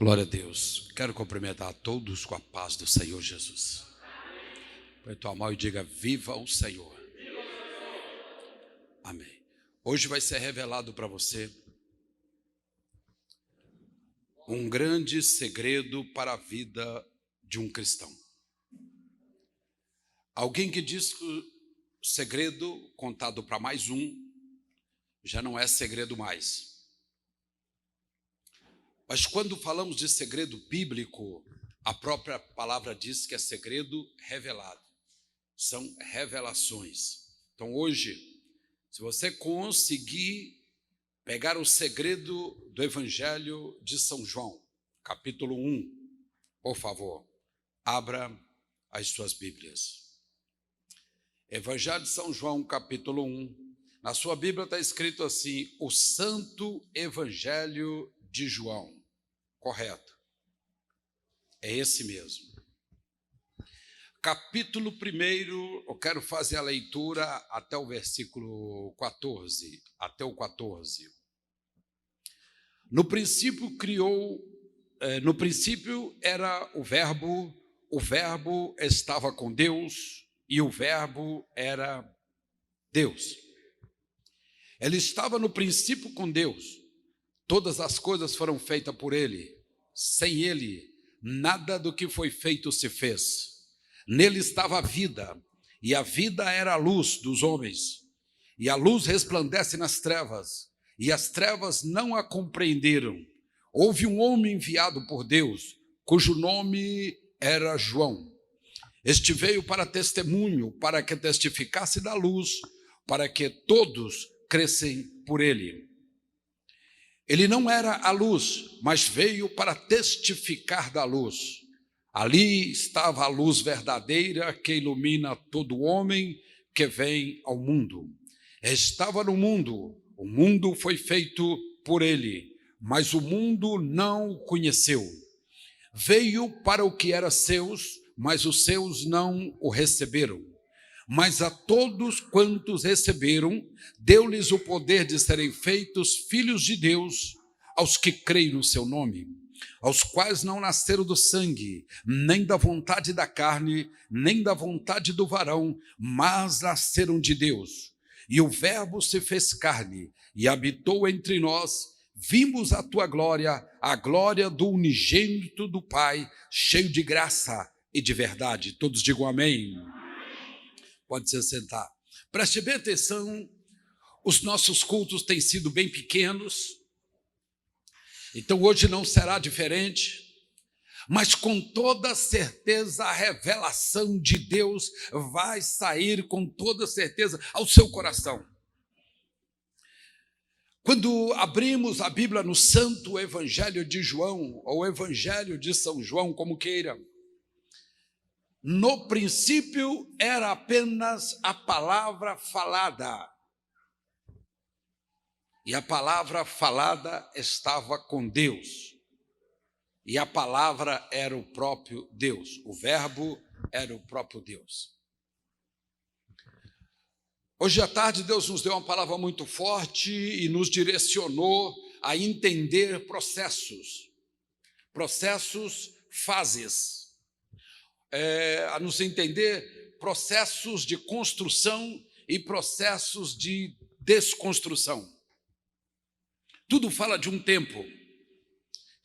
Glória a Deus. Quero cumprimentar a todos com a paz do Senhor Jesus. Põe tua mão e diga: viva o Senhor. Amém. Hoje vai ser revelado para você um grande segredo para a vida de um cristão. Alguém que diz que o segredo contado para mais um já não é segredo mais. Mas quando falamos de segredo bíblico, a própria palavra diz que é segredo revelado. São revelações. Então hoje, se você conseguir pegar o segredo do Evangelho de São João, capítulo 1, por favor, abra as suas Bíblias. Evangelho de São João, capítulo 1. Na sua Bíblia está escrito assim: o Santo Evangelho de João. Correto. É esse mesmo. Capítulo 1, eu quero fazer a leitura até o versículo 14, até o 14. No princípio era o Verbo estava com Deus e o Verbo era Deus. Ele estava no princípio com Deus. Todas as coisas foram feitas por ele. Sem ele, nada do que foi feito se fez. Nele estava a vida, e a vida era a luz dos homens. E a luz resplandece nas trevas, e as trevas não a compreenderam. Houve um homem enviado por Deus, cujo nome era João. Este veio para testemunho, para que testificasse da luz, para que todos crescem por ele. Ele não era a luz, mas veio para testificar da luz. Ali estava a luz verdadeira que ilumina todo homem que vem ao mundo. Estava no mundo, o mundo foi feito por ele, mas o mundo não o conheceu. Veio para o que era seus, mas os seus não o receberam. Mas a todos quantos receberam, deu-lhes o poder de serem feitos filhos de Deus, aos que creem no seu nome, aos quais não nasceram do sangue, nem da vontade da carne, nem da vontade do varão, mas nasceram de Deus. E o Verbo se fez carne e habitou entre nós. Vimos a tua glória, a glória do unigênito do Pai, cheio de graça e de verdade. Todos digam amém. Pode se sentar. Preste bem atenção, os nossos cultos têm sido bem pequenos, então hoje não será diferente, mas com toda certeza a revelação de Deus vai sair com toda certeza ao seu coração. Quando abrimos a Bíblia no Santo Evangelho de João, ou Evangelho de São João, como queira, no princípio era apenas a palavra falada. E a palavra falada estava com Deus. E a palavra era o próprio Deus. O Verbo era o próprio Deus. Hoje à tarde Deus nos deu uma palavra muito forte e nos direcionou a entender processos, fases. A nos entender processos de construção e processos de desconstrução. Tudo fala de um tempo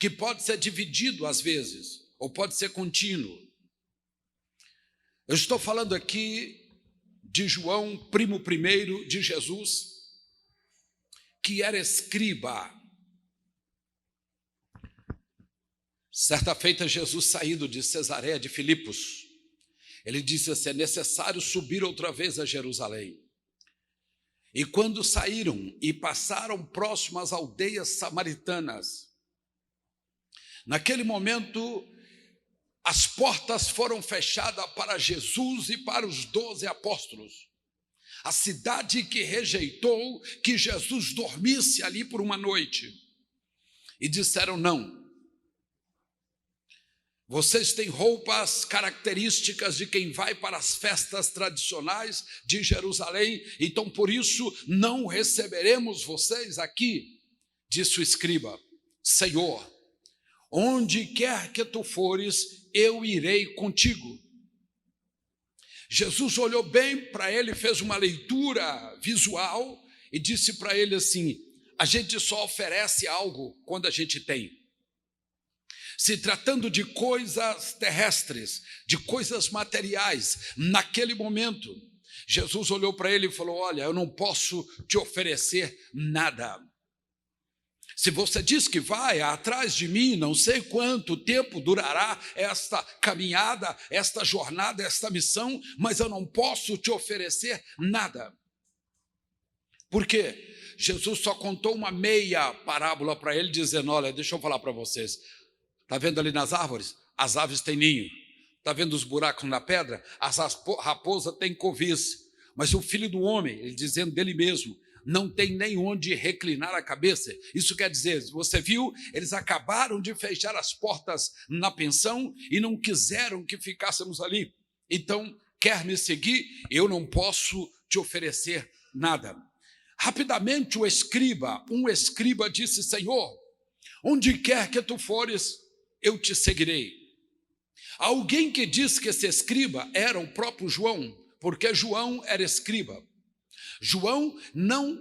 que pode ser dividido às vezes, ou pode ser contínuo. Eu estou falando aqui de João, primo primeiro de Jesus, que era escriba. Certa feita, Jesus, saído de Cesareia de Filipos, ele disse assim: é necessário subir outra vez a Jerusalém. E quando saíram e passaram próximo às aldeias samaritanas, naquele momento, as portas foram fechadas para Jesus e para os 12 apóstolos. A cidade que rejeitou que Jesus dormisse ali por uma noite. E disseram: não. Vocês têm roupas características de quem vai para as festas tradicionais de Jerusalém, então por isso não receberemos vocês aqui. Disse o escriba: Senhor, onde quer que tu fores, eu irei contigo. Jesus olhou bem para ele, fez uma leitura visual e disse para ele assim: a gente só oferece algo quando a gente tem. Se tratando de coisas terrestres, de coisas materiais, naquele momento, Jesus olhou para ele e falou: olha, eu não posso te oferecer nada. Se você diz que vai atrás de mim, não sei quanto tempo durará esta caminhada, esta jornada, esta missão, mas eu não posso te oferecer nada. Por quê? Jesus só contou uma meia parábola para ele, dizendo: olha, deixa eu falar para vocês. Está vendo ali nas árvores? As aves têm ninho. Está vendo os buracos na pedra? As raposas têm covis. Mas o Filho do Homem, ele dizendo dele mesmo, não tem nem onde reclinar a cabeça. Isso quer dizer, você viu, eles acabaram de fechar as portas na pensão e não quiseram que ficássemos ali. Então, quer me seguir? Eu não posso te oferecer nada. Rapidamente um escriba disse: Senhor, onde quer que tu fores, eu te seguirei. Alguém que disse que esse escriba era o próprio João, porque João era escriba. João não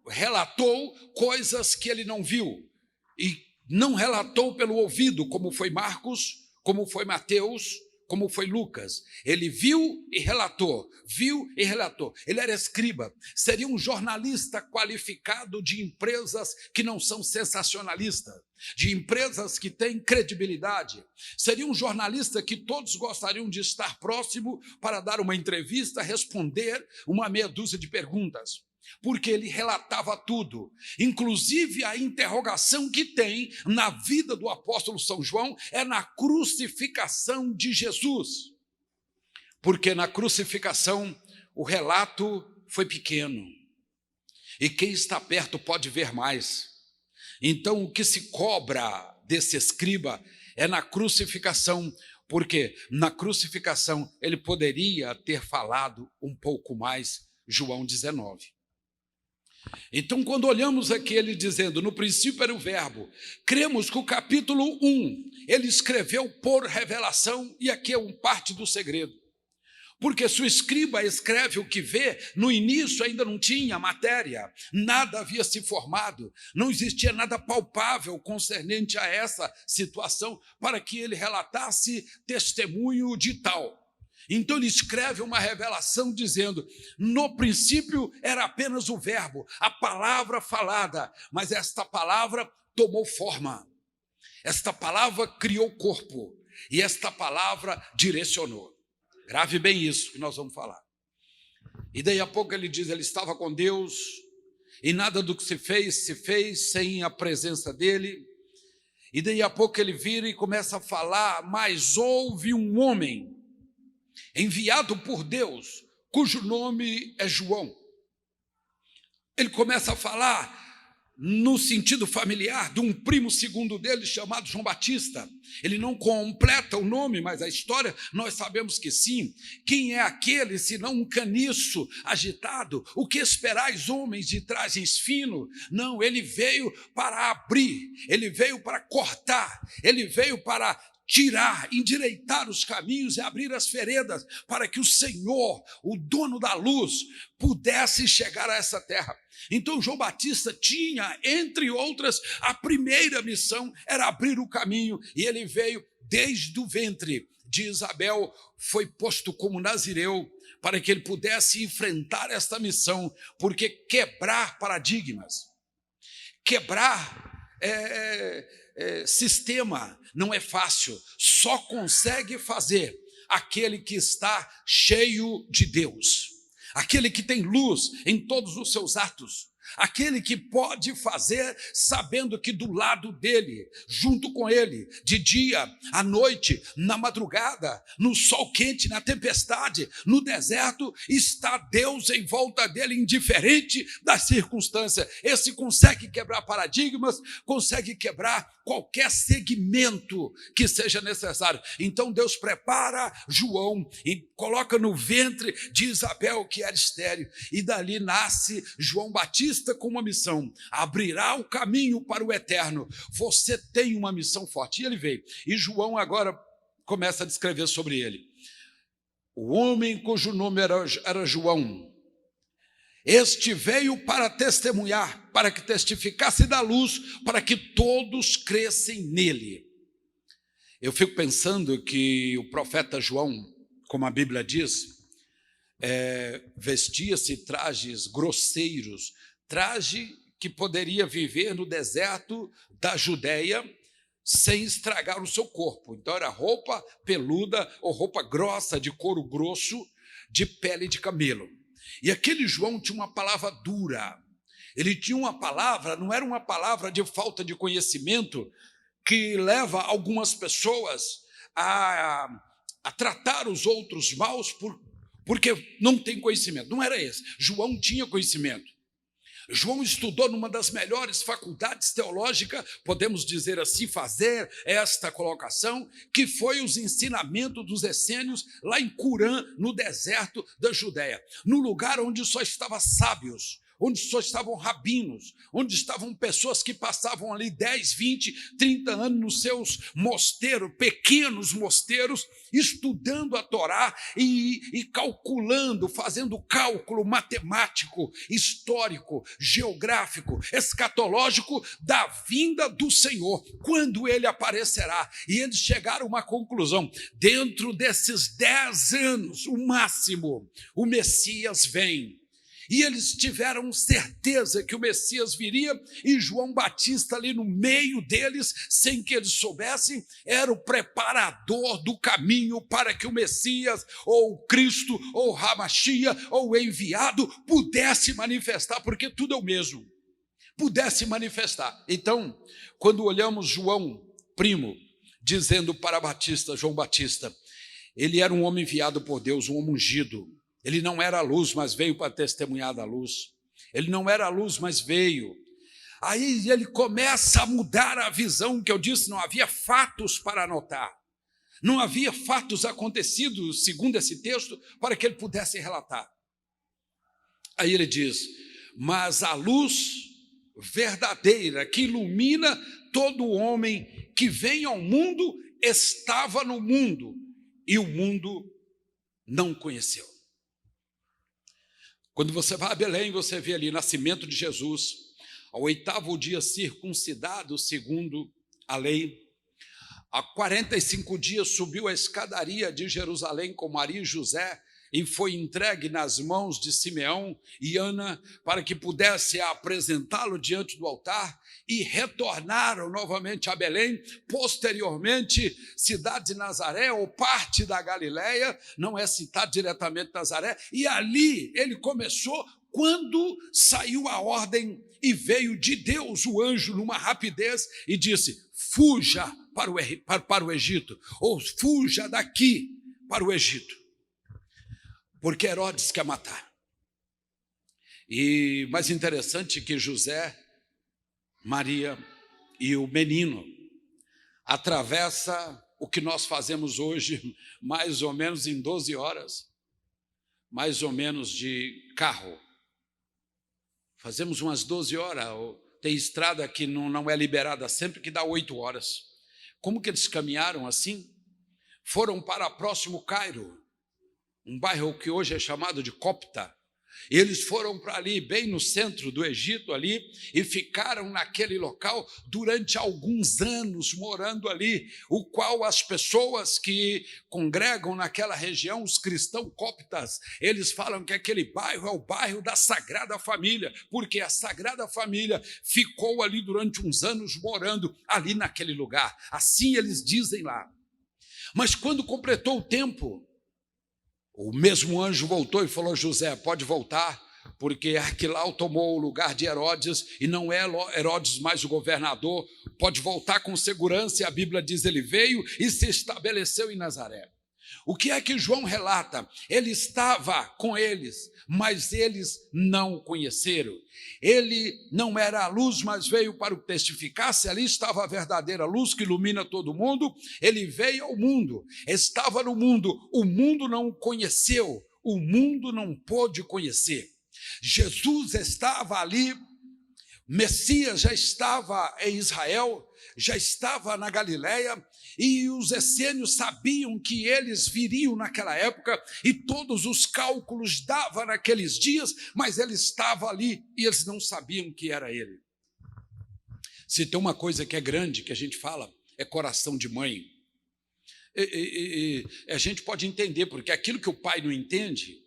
relatou coisas que ele não viu, e não relatou pelo ouvido, como foi Marcos, como foi Mateus, como foi Lucas. Ele viu e relatou, viu e relatou. Ele era escriba, seria um jornalista qualificado de empresas que não são sensacionalistas, de empresas que têm credibilidade. Seria um jornalista que todos gostariam de estar próximo para dar uma entrevista, responder uma meia dúzia de perguntas, porque ele relatava tudo, inclusive a interrogação que tem na vida do apóstolo São João é na crucificação de Jesus, porque na crucificação o relato foi pequeno, e quem está perto pode ver mais. Então o que se cobra desse escriba é na crucificação, porque na crucificação ele poderia ter falado um pouco mais. João 19. Então, quando olhamos aqui ele dizendo, no princípio era o verbo, cremos que o capítulo 1, ele escreveu por revelação, e aqui é parte do segredo. Porque se o escriba escreve o que vê, no início ainda não tinha matéria, nada havia se formado, não existia nada palpável concernente a essa situação para que ele relatasse testemunho de tal. Então ele escreve uma revelação dizendo, no princípio era apenas o verbo, a palavra falada, mas esta palavra tomou forma, esta palavra criou corpo e esta palavra direcionou. Grave bem isso que nós vamos falar. E daí a pouco ele diz, ele estava com Deus e nada do que se fez sem a presença dele. E daí a pouco ele vira e começa a falar, mas houve um homem enviado por Deus, cujo nome é João. Ele começa a falar no sentido familiar de um primo segundo dele chamado João Batista. Ele não completa o nome, mas a história nós sabemos que sim. Quem é aquele senão um caniço agitado? O que esperais, homens de trajes finos? Não, ele veio para abrir, ele veio para cortar, ele veio para tirar, endireitar os caminhos e abrir as veredas para que o Senhor, o dono da luz, pudesse chegar a essa terra. Então João Batista tinha, entre outras, a primeira missão era abrir o caminho, e ele veio desde o ventre de Isabel, foi posto como nazireu para que ele pudesse enfrentar esta missão, porque quebrar paradigmas, quebrar sistema não é fácil, só consegue fazer aquele que está cheio de Deus, aquele que tem luz em todos os seus atos, aquele que pode fazer sabendo que do lado dele, junto com ele, de dia, à noite, na madrugada, no sol quente, na tempestade, no deserto, está Deus em volta dele, indiferente das circunstâncias. Esse consegue quebrar paradigmas, consegue quebrar qualquer segmento que seja necessário. Então Deus prepara João e coloca no ventre de Isabel, que era estéril, e dali nasce João Batista, batista com uma missão: abrirá o caminho para o eterno. Você tem uma missão forte. E ele veio. E João agora começa a descrever sobre ele. O homem cujo nome era João, este veio para testemunhar, para que testificasse da luz, para que todos crescem nele. Eu fico pensando que o profeta João, como a Bíblia diz, vestia-se trajes grosseiros, traje que poderia viver no deserto da Judéia sem estragar o seu corpo. Então era roupa peluda ou roupa grossa, de couro grosso, de pele de camelo. E aquele João tinha uma palavra dura. Ele tinha uma palavra, não era uma palavra de falta de conhecimento, que leva algumas pessoas a tratar os outros maus porque não tem conhecimento. Não era esse. João tinha conhecimento. João estudou numa das melhores faculdades teológicas, podemos dizer assim, fazer esta colocação, que foi os ensinamentos dos essênios lá em Curã, no deserto da Judéia, no lugar onde só estavam sábios, onde só estavam rabinos, onde estavam pessoas que passavam ali 10, 20, 30 anos nos seus mosteiros, pequenos mosteiros, estudando a Torá e calculando, fazendo cálculo matemático, histórico, geográfico, escatológico da vinda do Senhor, quando ele aparecerá. E eles chegaram a uma conclusão: dentro desses 10 anos, o máximo, o Messias vem. E eles tiveram certeza que o Messias viria, e João Batista ali no meio deles, sem que eles soubessem, era o preparador do caminho para que o Messias, ou o Cristo, ou o Hamashia, ou o enviado, pudesse manifestar, porque tudo é o mesmo, pudesse manifestar. Então, quando olhamos João, primo, dizendo para Batista, João Batista, ele era um homem enviado por Deus, um homem ungido. Ele não era a luz, mas veio para testemunhar da luz. Ele não era a luz, mas veio. Aí ele começa a mudar a visão, que eu disse, não havia fatos para anotar. Não havia fatos acontecidos, segundo esse texto, para que ele pudesse relatar. Aí ele diz: mas a luz verdadeira que ilumina todo homem que vem ao mundo estava no mundo, e o mundo não conheceu. Quando você vai a Belém, você vê ali o nascimento de Jesus, ao 8º dia circuncidado, segundo a lei. Há 45 dias subiu a escadaria de Jerusalém com Maria e José e foi entregue nas mãos de Simeão e Ana para que pudesse apresentá-lo diante do altar, e retornaram novamente a Belém. Posteriormente, cidade de Nazaré, ou parte da Galileia, não é citado diretamente Nazaré, e ali ele começou quando saiu a ordem e veio de Deus o anjo numa rapidez e disse: fuja para o Egito, ou fuja daqui para o Egito, porque Herodes quer matar. E mais interessante que José, Maria e o menino atravessa o que nós fazemos hoje mais ou menos em 12 horas, mais ou menos de carro. Fazemos umas 12 horas, tem estrada que não é liberada sempre, que dá 8 horas. Como que eles caminharam assim? Foram para próximo Cairo, um bairro que hoje é chamado de Copta. Eles foram para ali, bem no centro do Egito ali, e ficaram naquele local durante alguns anos, morando ali, o qual as pessoas que congregam naquela região, os cristãos coptas, eles falam que aquele bairro é o bairro da Sagrada Família, porque a Sagrada Família ficou ali durante uns anos morando ali naquele lugar, assim eles dizem lá. Mas quando completou o tempo, o mesmo anjo voltou e falou: José, pode voltar, porque Arquilau tomou o lugar de Herodes, e não é Herodes mais o governador, pode voltar com segurança. E a Bíblia diz: ele veio e se estabeleceu em Nazaré. O que é que João relata? Ele estava com eles, mas eles não o conheceram. Ele não era a luz, mas veio para o que testificasse. Ali estava a verdadeira luz que ilumina todo mundo. Ele veio ao mundo, estava no mundo, o mundo não o conheceu, o mundo não pôde conhecer. Jesus estava ali, Messias já estava em Israel, já estava na Galileia, e os essênios sabiam que eles viriam naquela época, e todos os cálculos davam naqueles dias, mas ele estava ali, e eles não sabiam que era ele. Se tem uma coisa que é grande, que a gente fala, é coração de mãe. E a gente pode entender, porque aquilo que o pai não entende,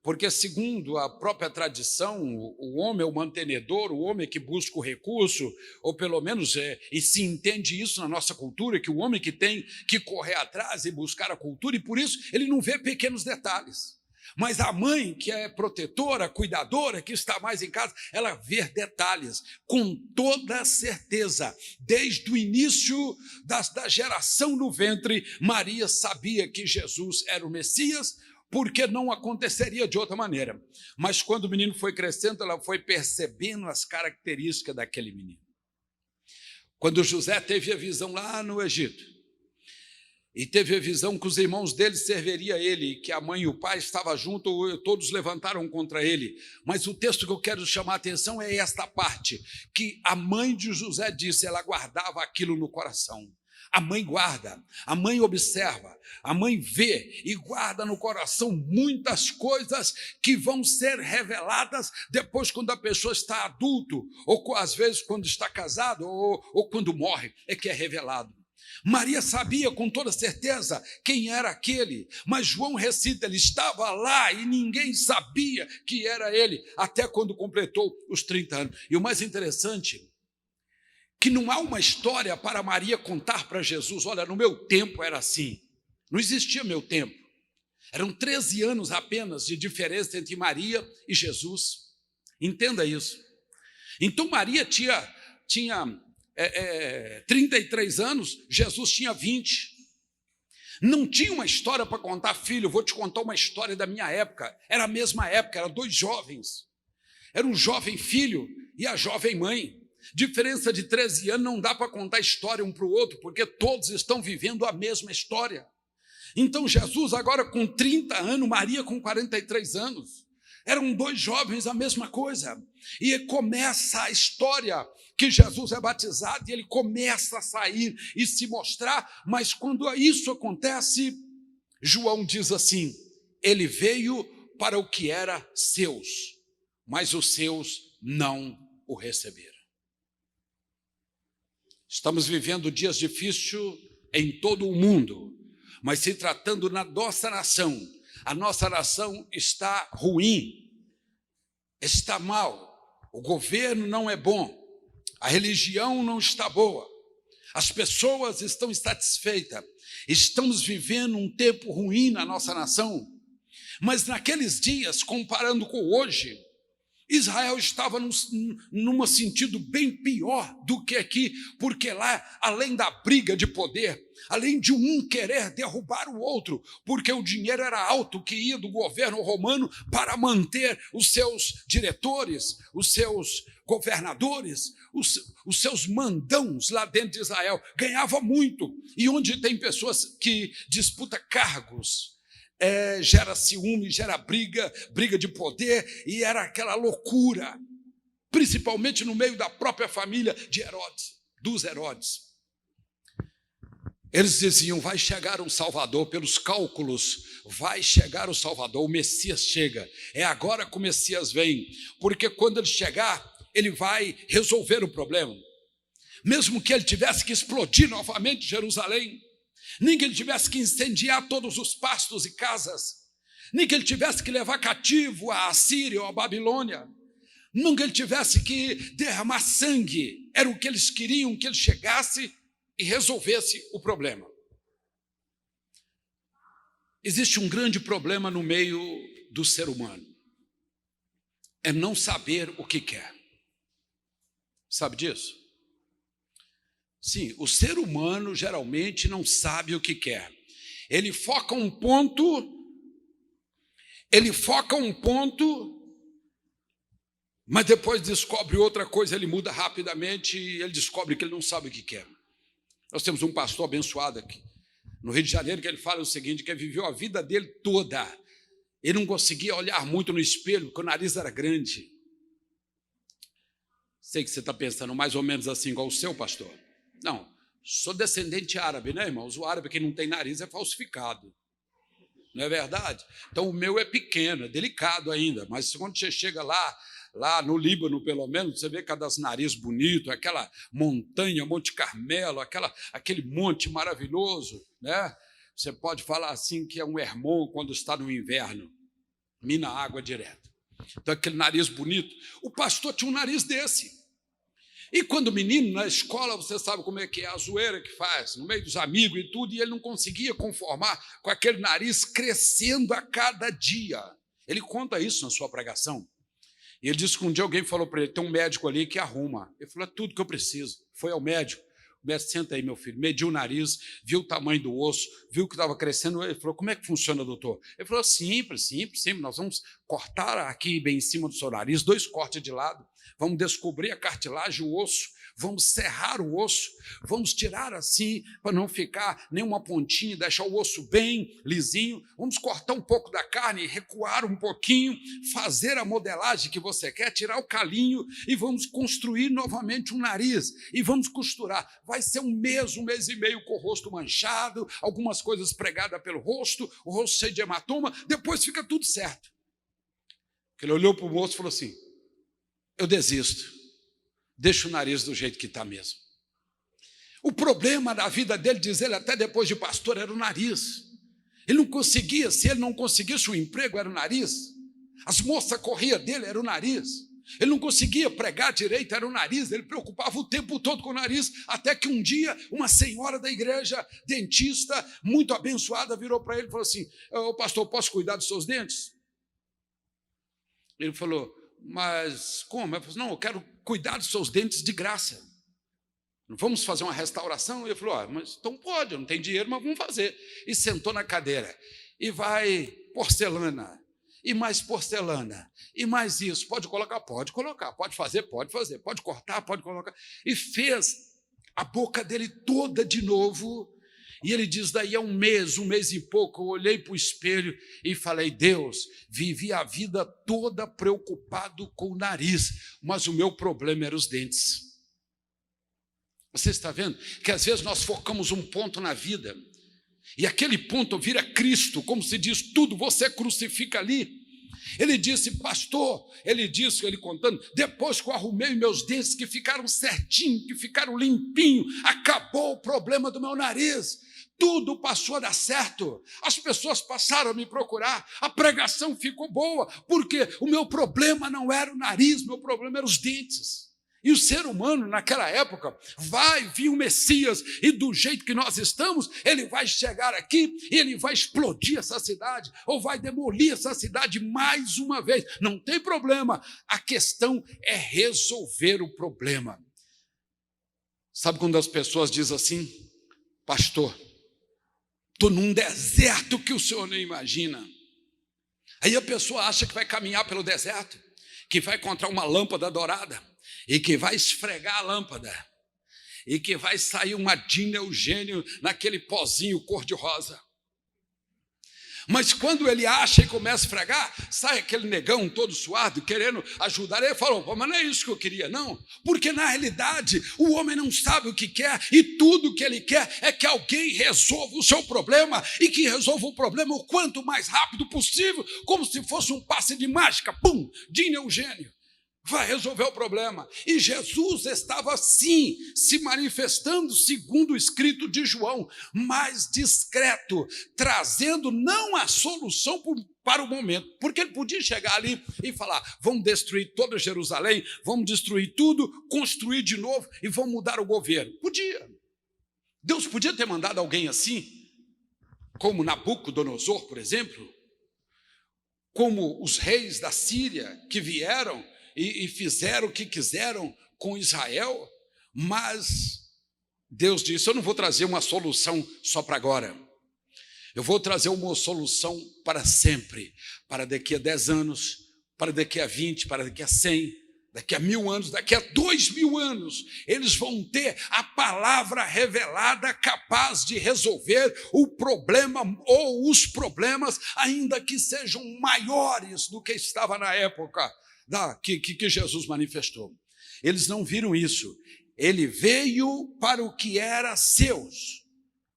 porque segundo a própria tradição, o homem é o mantenedor, o homem é que busca o recurso, ou pelo menos e se entende isso na nossa cultura, que o homem que tem que correr atrás e buscar a cultura, e por isso ele não vê pequenos detalhes. Mas a mãe, que é protetora, cuidadora, que está mais em casa, ela vê detalhes, com toda certeza. Desde o início da geração no ventre, Maria sabia que Jesus era o Messias, porque não aconteceria de outra maneira. Mas quando o menino foi crescendo, ela foi percebendo as características daquele menino. Quando José teve a visão lá no Egito, e teve a visão que os irmãos dele serviriam a ele, que a mãe e o pai estavam juntos, todos levantaram contra ele. Mas o texto que eu quero chamar a atenção é esta parte, que a mãe de José disse, ela guardava aquilo no coração. A mãe guarda, a mãe observa, a mãe vê e guarda no coração muitas coisas que vão ser reveladas depois quando a pessoa está adulto, ou às vezes quando está casado, ou quando morre, é que é revelado. Maria sabia com toda certeza quem era aquele, mas João recita, ele estava lá e ninguém sabia que era ele, até quando completou os 30 anos. E o mais interessante, que não há uma história para Maria contar para Jesus, olha, no meu tempo era assim, não existia meu tempo. Eram 13 anos apenas de diferença entre Maria e Jesus, entenda isso. Então Maria tinha 33 anos, Jesus tinha 20. Não tinha uma história para contar, filho, vou te contar uma história da minha época. Era a mesma época, eram dois jovens. Era um jovem filho e a jovem mãe. Diferença de 13 anos, não dá para contar história um para o outro, porque todos estão vivendo a mesma história. Então Jesus agora com 30 anos, Maria com 43 anos. Eram dois jovens, a mesma coisa. E começa a história que Jesus é batizado e ele começa a sair e se mostrar. Mas quando isso acontece, João diz assim, ele veio para o que era seus, mas os seus não o receberam. Estamos vivendo dias difíceis em todo o mundo, mas se tratando na nossa nação, a nossa nação está ruim, está mal, o governo não é bom, a religião não está boa, as pessoas estão insatisfeitas, estamos vivendo um tempo ruim na nossa nação, mas naqueles dias, comparando com hoje, Israel estava num sentido bem pior do que aqui, porque lá, além da briga de poder, além de um querer derrubar o outro, porque o dinheiro era alto que ia do governo romano para manter os seus diretores, os seus governadores, os seus mandãos lá dentro de Israel, ganhava muito. E onde tem pessoas que disputam cargos, gera ciúme, gera briga de poder, e era aquela loucura, principalmente no meio da própria família de Herodes, dos Herodes. Eles diziam, vai chegar um Salvador, pelos cálculos, vai chegar o Salvador, o Messias chega, é agora que o Messias vem, porque quando ele chegar, ele vai resolver o problema, mesmo que ele tivesse que explodir novamente Jerusalém, nem que ele tivesse que incendiar todos os pastos e casas, nem que ele tivesse que levar cativo a Assíria ou a Babilônia, nem que ele tivesse que derramar sangue, era o que eles queriam, que ele chegasse e resolvesse o problema. Existe um grande problema no meio do ser humano, é não saber o que quer. Sabe disso? Sim, o ser humano geralmente não sabe o que quer. Ele foca um ponto, mas depois descobre outra coisa, ele muda rapidamente e ele descobre que ele não sabe o que quer. Nós temos um pastor abençoado aqui, no Rio de Janeiro, que ele fala o seguinte, que ele viveu a vida dele toda Ele não conseguia olhar muito no espelho, porque o nariz era grande. Sei que você está pensando mais ou menos assim, igual o seu, pastor. Não, sou descendente árabe, né, irmãos? O árabe que não tem nariz é falsificado. Não é verdade? Então, o meu é pequeno, é delicado ainda, mas quando você chega lá no Líbano, pelo menos, você vê cada nariz bonito, aquela montanha, Monte Carmelo, aquele monte maravilhoso, né? Você pode falar assim que é um Hermon quando está no inverno, mina água direto. Então, aquele nariz bonito. O pastor tinha um nariz desse. E quando menino, na escola, você sabe como é que é a zoeira que faz, no meio dos amigos e tudo, e ele não conseguia conformar com aquele nariz crescendo a cada dia. Ele conta isso na sua pregação. E ele disse que um dia alguém falou para ele, tem um médico ali que arruma. Ele falou, é tudo que eu preciso. Foi ao médico. O médico, senta aí, meu filho. Mediu o nariz, viu o tamanho do osso, viu que estava crescendo. Ele falou, como é que funciona, doutor? Ele falou, simples. Nós vamos cortar aqui bem em cima do seu nariz, 2 cortes de lado. Vamos descobrir a cartilagem, o osso. Vamos serrar o osso. Vamos tirar assim, para não ficar nenhuma pontinha, deixar o osso bem lisinho. Vamos cortar um pouco da carne, recuar um pouquinho, fazer a modelagem que você quer, tirar o calinho e vamos construir novamente um nariz. E vamos costurar. Vai ser um mês e meio com o rosto manchado, algumas coisas pregadas pelo rosto, o rosto cheio de hematoma, depois fica tudo certo. Ele olhou para o moço e falou assim, eu desisto. Deixa o nariz do jeito que está mesmo. O problema da vida dele, diz ele, até depois de pastor, era o nariz. Ele não conseguia, se ele não conseguisse o emprego, era o nariz. As moças corriam dele, era o nariz. Ele não conseguia pregar direito, era o nariz. Ele preocupava o tempo todo com o nariz, até que um dia, uma senhora da igreja, dentista, muito abençoada, virou para ele e falou assim, ô pastor, posso cuidar dos seus dentes? Ele falou, mas como? Ele falou, não, eu quero cuidar dos seus dentes de graça. Vamos fazer uma restauração? Ele falou, mas então pode, eu não tenho dinheiro, mas vamos fazer. E sentou na cadeira. E vai porcelana, e mais porcelana, e mais isso. Pode colocar, pode fazer, pode cortar, pode colocar. E fez a boca dele toda de novo. E ele diz, daí a um mês e pouco, eu olhei para o espelho e falei, Deus, vivi a vida toda preocupado com o nariz, mas o meu problema era os dentes. Você está vendo? Que às vezes nós focamos um ponto na vida, e aquele ponto vira Cristo, como se diz, tudo você crucifica ali. Ele disse, pastor, ele contando, depois que eu arrumei meus dentes, que ficaram certinhos, que ficaram limpinhos, acabou o problema do meu nariz. Tudo passou a dar certo, as pessoas passaram a me procurar, a pregação ficou boa, porque o meu problema não era o nariz, meu problema eram os dentes. E o ser humano, naquela época, vai vir o Messias, e do jeito que nós estamos, ele vai chegar aqui, e ele vai explodir essa cidade, ou vai demolir essa cidade mais uma vez. Não tem problema, a questão é resolver o problema. Sabe quando as pessoas dizem assim, pastor, estou num deserto que o senhor nem imagina. Aí a pessoa acha que vai caminhar pelo deserto, que vai encontrar uma lâmpada dourada, e que vai esfregar a lâmpada, e que vai sair uma Dina Eugênio naquele pozinho cor-de-rosa. Mas quando ele acha e começa a esfregar, sai aquele negão todo suado, querendo ajudar. Ele falou, mas não é isso que eu queria, não. Porque na realidade, o homem não sabe o que quer, e tudo que ele quer é que alguém resolva o seu problema, e que resolva o problema o quanto mais rápido possível, como se fosse um passe de mágica. Pum, Dina Eugênio vai resolver o problema. E Jesus estava assim, se manifestando segundo o escrito de João, mais discreto, trazendo não a solução para o momento, porque ele podia chegar ali e falar, vamos destruir toda Jerusalém, vamos destruir tudo, construir de novo e vamos mudar o governo. Podia. Deus podia ter mandado alguém assim, como Nabucodonosor, por exemplo, como os reis da Síria que vieram e fizeram o que quiseram com Israel, mas Deus disse, eu não vou trazer uma solução só para agora, eu vou trazer uma solução para sempre, para daqui a 10 anos, para daqui a 20, para daqui a 100, daqui a 1000 anos, daqui a 2000 anos, eles vão ter a palavra revelada capaz de resolver o problema ou os problemas, ainda que sejam maiores do que estava na época que Jesus manifestou. Eles não viram isso. Ele veio para o que era seus,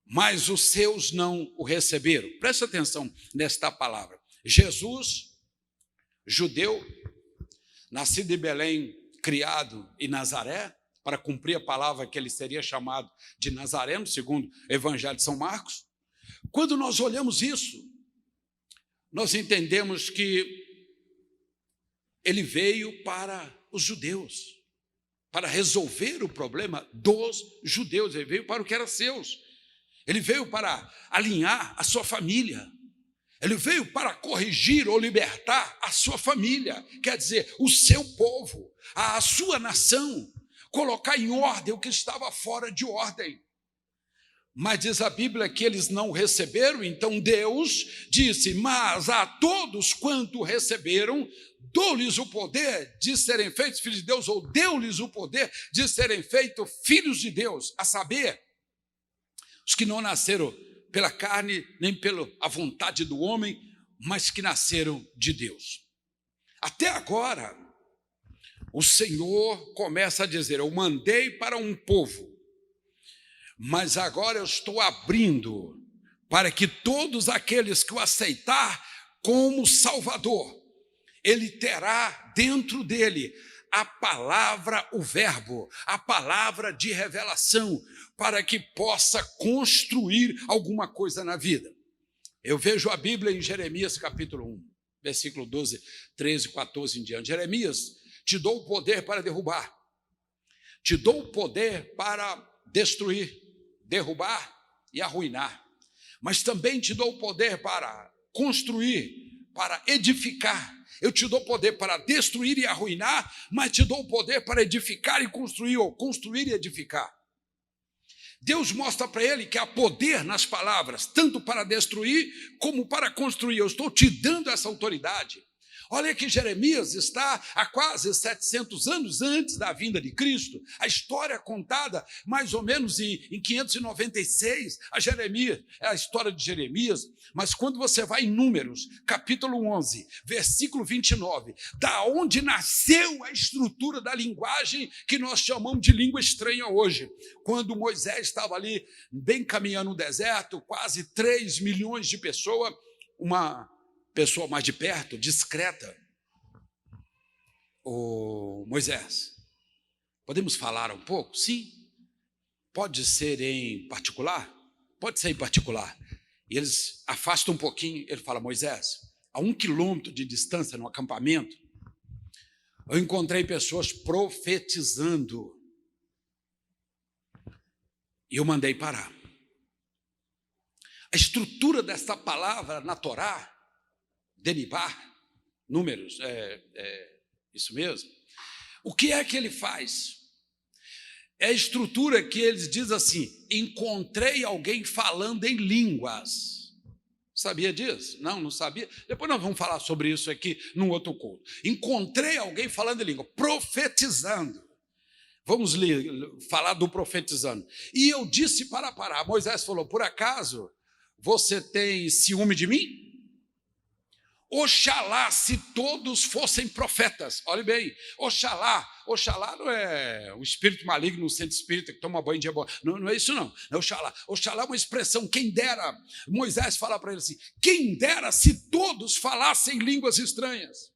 mas os seus não o receberam. Presta atenção nesta palavra. Jesus, judeu, nascido em Belém, criado em Nazaré, para cumprir a palavra que ele seria chamado de Nazareno, segundo o Evangelho de São Marcos. Quando nós olhamos isso, nós entendemos que ele veio para os judeus, para resolver o problema dos judeus. Ele veio para o que era seus. Ele veio para alinhar a sua família. Ele veio para corrigir ou libertar a sua família, quer dizer, o seu povo, a sua nação, colocar em ordem o que estava fora de ordem. Mas diz a Bíblia que eles não receberam, então Deus disse: mas a todos quanto receberam, dou-lhes o poder de serem feitos filhos de Deus, ou deu-lhes o poder de serem feitos filhos de Deus, a saber, os que não nasceram pela carne, nem pela vontade do homem, mas que nasceram de Deus. Até agora, o Senhor começa a dizer: eu mandei para um povo, mas agora eu estou abrindo para que todos aqueles que o aceitar como Salvador, ele terá dentro dele a palavra, o verbo, a palavra de revelação, para que possa construir alguma coisa na vida. Eu vejo a Bíblia em Jeremias capítulo 1, versículo 12, 13, 14 em diante. Jeremias: te dou o poder para derrubar, te dou o poder para destruir, derrubar e arruinar, mas também te dou o poder para construir, para edificar. Eu te dou poder para destruir e arruinar, mas te dou o poder para edificar e construir, ou construir e edificar. Deus mostra para ele que há poder nas palavras, tanto para destruir como para construir. Eu estou te dando essa autoridade. Olha que Jeremias está há quase 700 anos antes da vinda de Cristo. A história contada mais ou menos em 596, a história de Jeremias. Mas quando você vai em Números, capítulo 11, versículo 29, da onde nasceu a estrutura da linguagem que nós chamamos de língua estranha hoje. Quando Moisés estava ali bem caminhando no deserto, quase 3 milhões de pessoas, uma pessoa mais de perto, discreta: ô Moisés, podemos falar um pouco? Sim. Pode ser em particular? Pode ser em particular. E eles afastam um pouquinho, ele fala: Moisés, a 1 quilômetro de distância, no acampamento, eu encontrei pessoas profetizando, e eu mandei parar. A estrutura dessa palavra na Torá, Denibar, Números, isso mesmo. O que é que ele faz? É a estrutura que eles dizem assim: encontrei alguém falando em línguas. Sabia disso? Não sabia? Depois nós vamos falar sobre isso aqui num outro culto. Encontrei alguém falando em língua, profetizando. Vamos falar do profetizando. E eu disse para parar. Moisés falou: por acaso você tem ciúme de mim? Oxalá se todos fossem profetas. Olhe bem, oxalá não é um espírito maligno, um centro espírita que toma banho de ebola. Não é isso não. É oxalá é uma expressão, quem dera. Moisés fala para ele assim: quem dera se todos falassem línguas estranhas.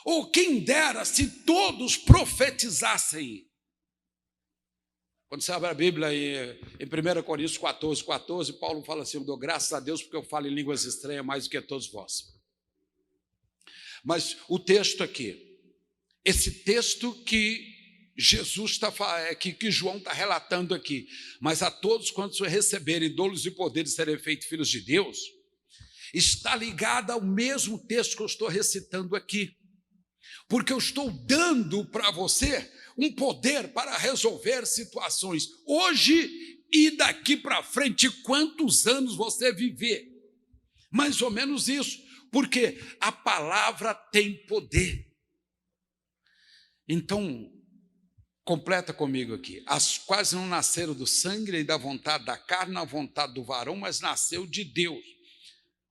Ou quem dera se todos profetizassem. Quando você abre a Bíblia em 1 Coríntios 14, Paulo fala assim: eu dou graças a Deus porque eu falo em línguas estranhas mais do que todos vós. Mas o texto aqui, esse texto que Jesus que João está relatando aqui: mas a todos quantos receberem, dou-lhes o poder de serem feitos filhos de Deus, está ligado ao mesmo texto que eu estou recitando aqui, porque eu estou dando para você um poder para resolver situações hoje e daqui para frente, quantos anos você viver, mais ou menos isso. Porque a palavra tem poder. Então, completa comigo aqui. As quais não nasceram do sangue e da vontade da carne, na vontade do varão, mas nasceu de Deus.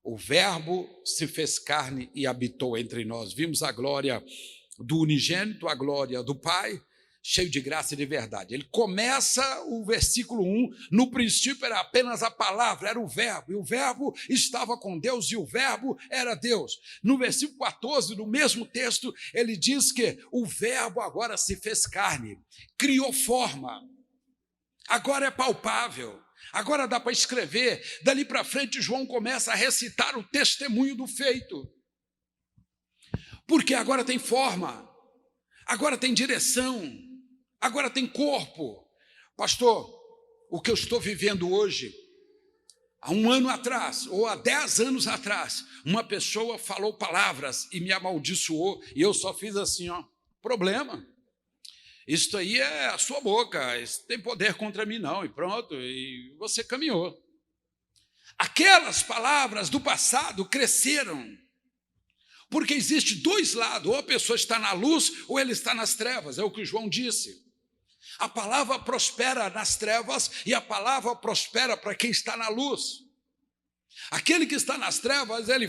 O Verbo se fez carne e habitou entre nós. Vimos a glória do unigênito, a glória do Pai, cheio de graça e de verdade. Ele começa o versículo 1, no princípio era apenas a palavra, era o verbo, e o verbo estava com Deus, e o verbo era Deus. No versículo 14, no mesmo texto, ele diz que o verbo agora se fez carne, criou forma, agora é palpável, agora dá para escrever. Dali para frente, João começa a recitar o testemunho do feito, porque agora tem forma, agora tem direção, agora tem corpo. Pastor, o que eu estou vivendo hoje, há 1 ano atrás, ou há 10 anos atrás, uma pessoa falou palavras e me amaldiçoou, e eu só fiz assim, ó, problema. Isso aí é a sua boca, isso tem poder contra mim não, e pronto, e você caminhou. Aquelas palavras do passado cresceram, porque existe 2 lados, ou a pessoa está na luz, ou ele está nas trevas, é o que João disse. A palavra prospera nas trevas e a palavra prospera para quem está na luz. Aquele que está nas trevas, ele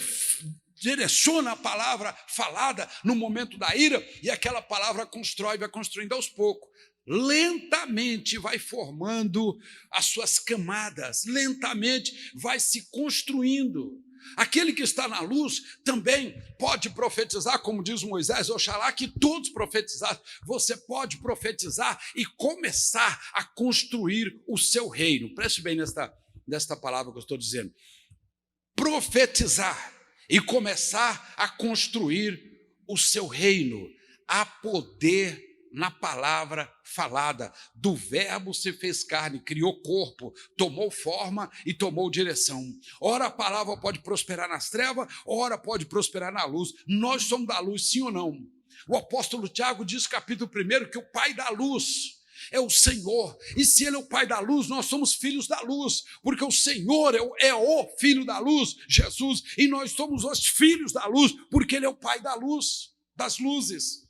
direciona a palavra falada no momento da ira, e aquela palavra constrói, vai construindo aos poucos. Lentamente vai formando as suas camadas, lentamente vai se construindo. Aquele que está na luz também pode profetizar, como diz Moisés, oxalá que todos profetizassem. Você pode profetizar e começar a construir o seu reino. Preste bem nesta palavra que eu estou dizendo. Profetizar e começar a construir o seu reino. Há poder na palavra falada. Do verbo se fez carne, criou corpo, tomou forma e tomou direção. Ora a palavra pode prosperar nas trevas, ora pode prosperar na luz. Nós somos da luz, sim ou não? O apóstolo Tiago diz, capítulo 1, que o Pai da luz é o Senhor, e se Ele é o Pai da luz, nós somos filhos da luz, porque o Senhor é o Filho da luz, Jesus, e nós somos os filhos da luz, porque Ele é o Pai da luz, das luzes.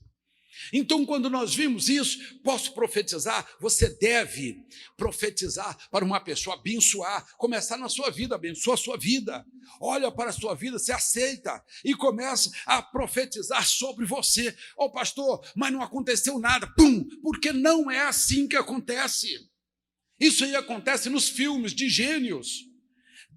Então, quando nós vimos isso, posso profetizar? Você deve profetizar para uma pessoa, abençoar, começar na sua vida, abençoa a sua vida, olha para a sua vida, se aceita e começa a profetizar sobre você. Ô pastor, mas não aconteceu nada, pum, porque não é assim que acontece. Isso aí acontece nos filmes de gênios.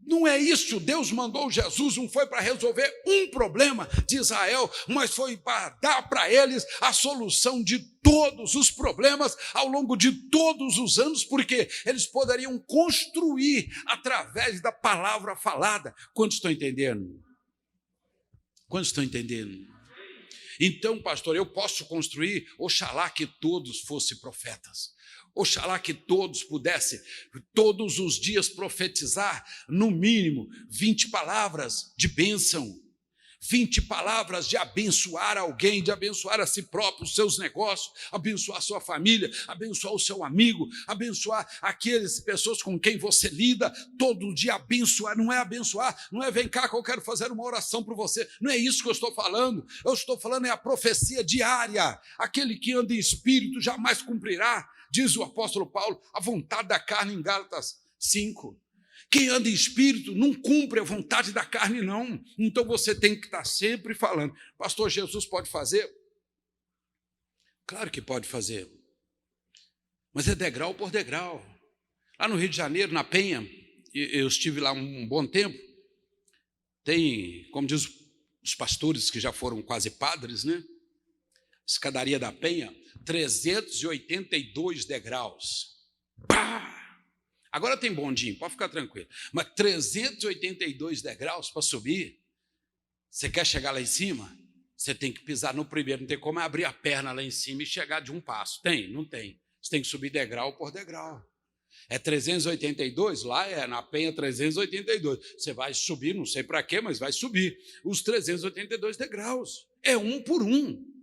Não é isso, Deus mandou Jesus, não foi para resolver um problema de Israel, mas foi para dar para eles a solução de todos os problemas ao longo de todos os anos, porque eles poderiam construir através da palavra falada. Quantos estão entendendo? Quantos estão entendendo? Então, pastor, eu posso construir, oxalá que todos fossem profetas. Oxalá que todos pudessem, todos os dias profetizar, no mínimo, 20 palavras de bênção, 20 palavras de abençoar alguém, de abençoar a si próprio, os seus negócios, abençoar a sua família, abençoar o seu amigo, abençoar aquelas pessoas com quem você lida, todo dia abençoar, não é vem cá que eu quero fazer uma oração por você, não é isso que eu estou falando é a profecia diária, aquele que anda em espírito jamais cumprirá, diz o apóstolo Paulo, a vontade da carne em Gálatas 5. Quem anda em espírito não cumpre a vontade da carne, não. Então você tem que estar sempre falando. Pastor, Jesus pode fazer? Claro que pode fazer. Mas é degrau por degrau. Lá no Rio de Janeiro, na Penha, eu estive lá um bom tempo. Tem, como diz os pastores que já foram quase padres, né? Escadaria da Penha, 382 degraus. Pá! Agora tem bondinho, pode ficar tranquilo. Mas 382 degraus para subir, você quer chegar lá em cima? Você tem que pisar no primeiro, não tem como abrir a perna lá em cima e chegar de um passo. Tem? Não tem. Você tem que subir degrau por degrau. É 382, lá é na Penha 382. Você vai subir, não sei para quê, mas vai subir os 382 degraus. É um por um.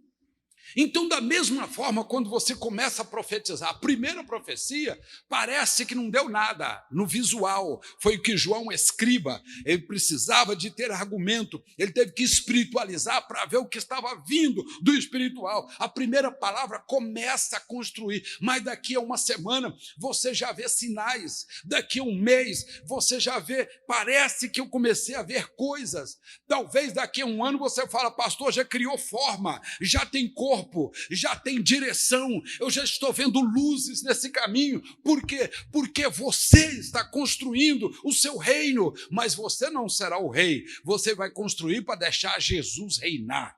Então, da mesma forma, quando você começa a profetizar, a primeira profecia parece que não deu nada no visual. Foi o que João, escriba, ele precisava de ter argumento, ele teve que espiritualizar para ver o que estava vindo do espiritual. A primeira palavra começa a construir, mas daqui a uma semana você já vê sinais, daqui a um mês você já vê, parece que eu comecei a ver coisas. Talvez daqui a um ano você fala, pastor, já criou forma, já tem corpo, já tem direção, eu já estou vendo luzes nesse caminho. Por quê? Porque você está construindo o seu reino, mas você não será o rei, você vai construir para deixar Jesus reinar.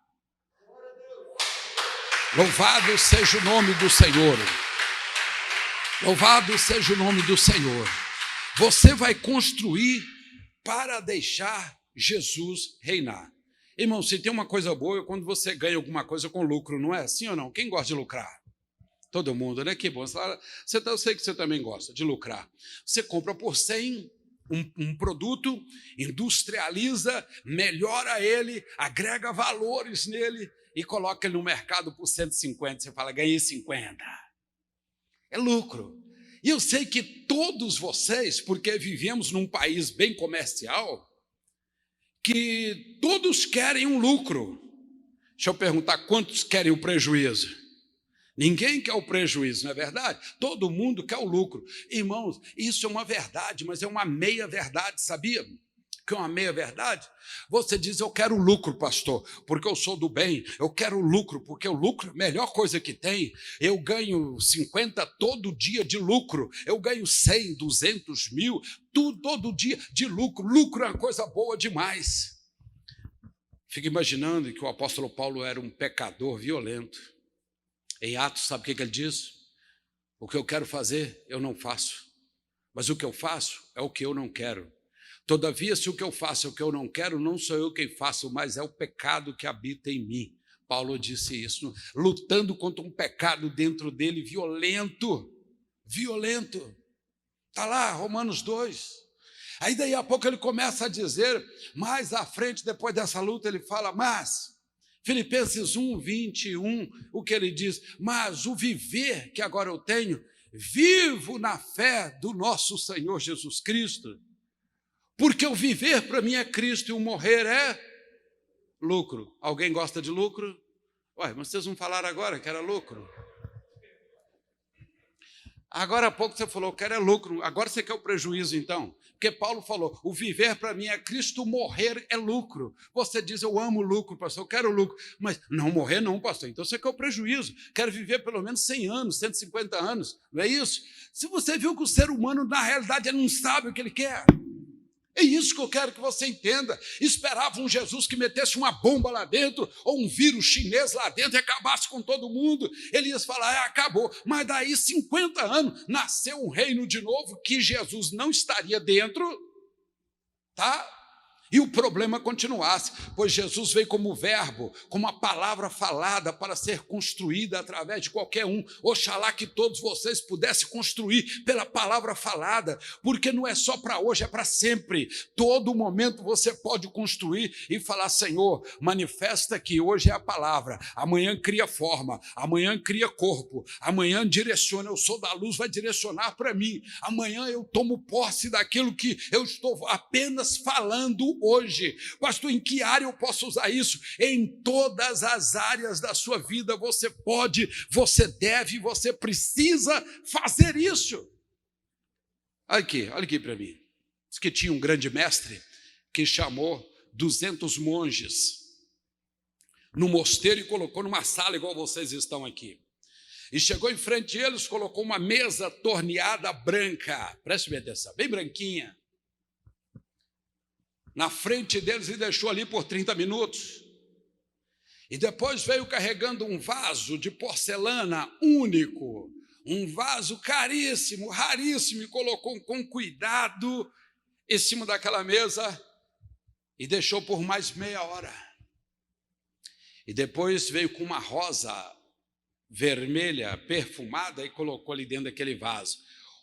Louvado seja o nome do Senhor. Louvado seja o nome do Senhor. Você vai construir para deixar Jesus reinar. Irmão, se tem uma coisa boa, é quando você ganha alguma coisa com lucro, não é assim ou não? Quem gosta de lucrar? Todo mundo, né? Que bom. Eu sei que você também gosta de lucrar. Você compra por 100 um produto, industrializa, melhora ele, agrega valores nele e coloca ele no mercado por 150. Você fala, ganhei 50. É lucro. E eu sei que todos vocês, porque vivemos num país bem comercial, que todos querem um lucro. Deixa eu perguntar, quantos querem o prejuízo? Ninguém quer o prejuízo, não é verdade? Todo mundo quer o lucro. Irmãos, isso é uma verdade, mas é uma meia-verdade, sabia? Que é uma meia-verdade? Você diz, eu quero lucro, pastor, porque eu sou do bem. Eu quero lucro, porque o lucro é a melhor coisa que tem. Eu ganho 50 todo dia de lucro. Eu ganho 100, 200 mil, tudo todo dia de lucro. Lucro é uma coisa boa demais. Fico imaginando que o apóstolo Paulo era um pecador violento. Em Atos, sabe o que ele diz? O que eu quero fazer, eu não faço. Mas o que eu faço é o que eu não quero. Todavia, se o que eu faço é o que eu não quero, não sou eu quem faço, mas é o pecado que habita em mim. Paulo disse isso, lutando contra um pecado dentro dele violento. Está lá, Romanos 2. Aí daí a pouco ele começa a dizer, mais à frente, depois dessa luta, ele fala, mas, Filipenses 1, 21, o que ele diz? Mas o viver que agora eu tenho, vivo na fé do nosso Senhor Jesus Cristo. Porque o viver para mim é Cristo e o morrer é lucro. Alguém gosta de lucro? Ué, mas vocês não falaram agora que era lucro? Agora há pouco você falou que era lucro, agora você quer o prejuízo então? Porque Paulo falou, o viver para mim é Cristo, o morrer é lucro. Você diz, eu amo lucro, pastor, eu quero lucro. Mas não morrer não, pastor, então você quer o prejuízo. Quero viver pelo menos 100 anos, 150 anos, não é isso? Se você viu que o ser humano, na realidade, ele não sabe o que ele quer. É isso que eu quero que você entenda. Esperava um Jesus que metesse uma bomba lá dentro, ou um vírus chinês lá dentro e acabasse com todo mundo. Ele ia falar, acabou. Mas daí 50 anos, nasceu um reino de novo que Jesus não estaria dentro, tá? E o problema continuasse, pois Jesus veio como verbo, como uma palavra falada para ser construída através de qualquer um. Oxalá que todos vocês pudessem construir pela palavra falada, porque não é só para hoje, é para sempre. Todo momento você pode construir e falar, Senhor, manifesta que hoje é a palavra, amanhã cria forma, amanhã cria corpo, amanhã direciona, eu sou da luz, vai direcionar para mim, amanhã eu tomo posse daquilo que eu estou apenas falando hoje. Pastor, em que área eu posso usar isso? Em todas as áreas da sua vida você pode, você deve, você precisa fazer isso. Olha aqui para mim. Diz que tinha um grande mestre que chamou 200 monges no mosteiro e colocou numa sala igual vocês estão aqui. E chegou em frente a eles, colocou uma mesa torneada branca, preste bem atenção, bem branquinha, na frente deles e deixou ali por 30 minutos. E depois veio carregando um vaso de porcelana único, um vaso caríssimo, raríssimo, e colocou com cuidado em cima daquela mesa e deixou por mais meia hora. E depois veio com uma rosa vermelha, perfumada, e colocou ali dentro daquele vaso.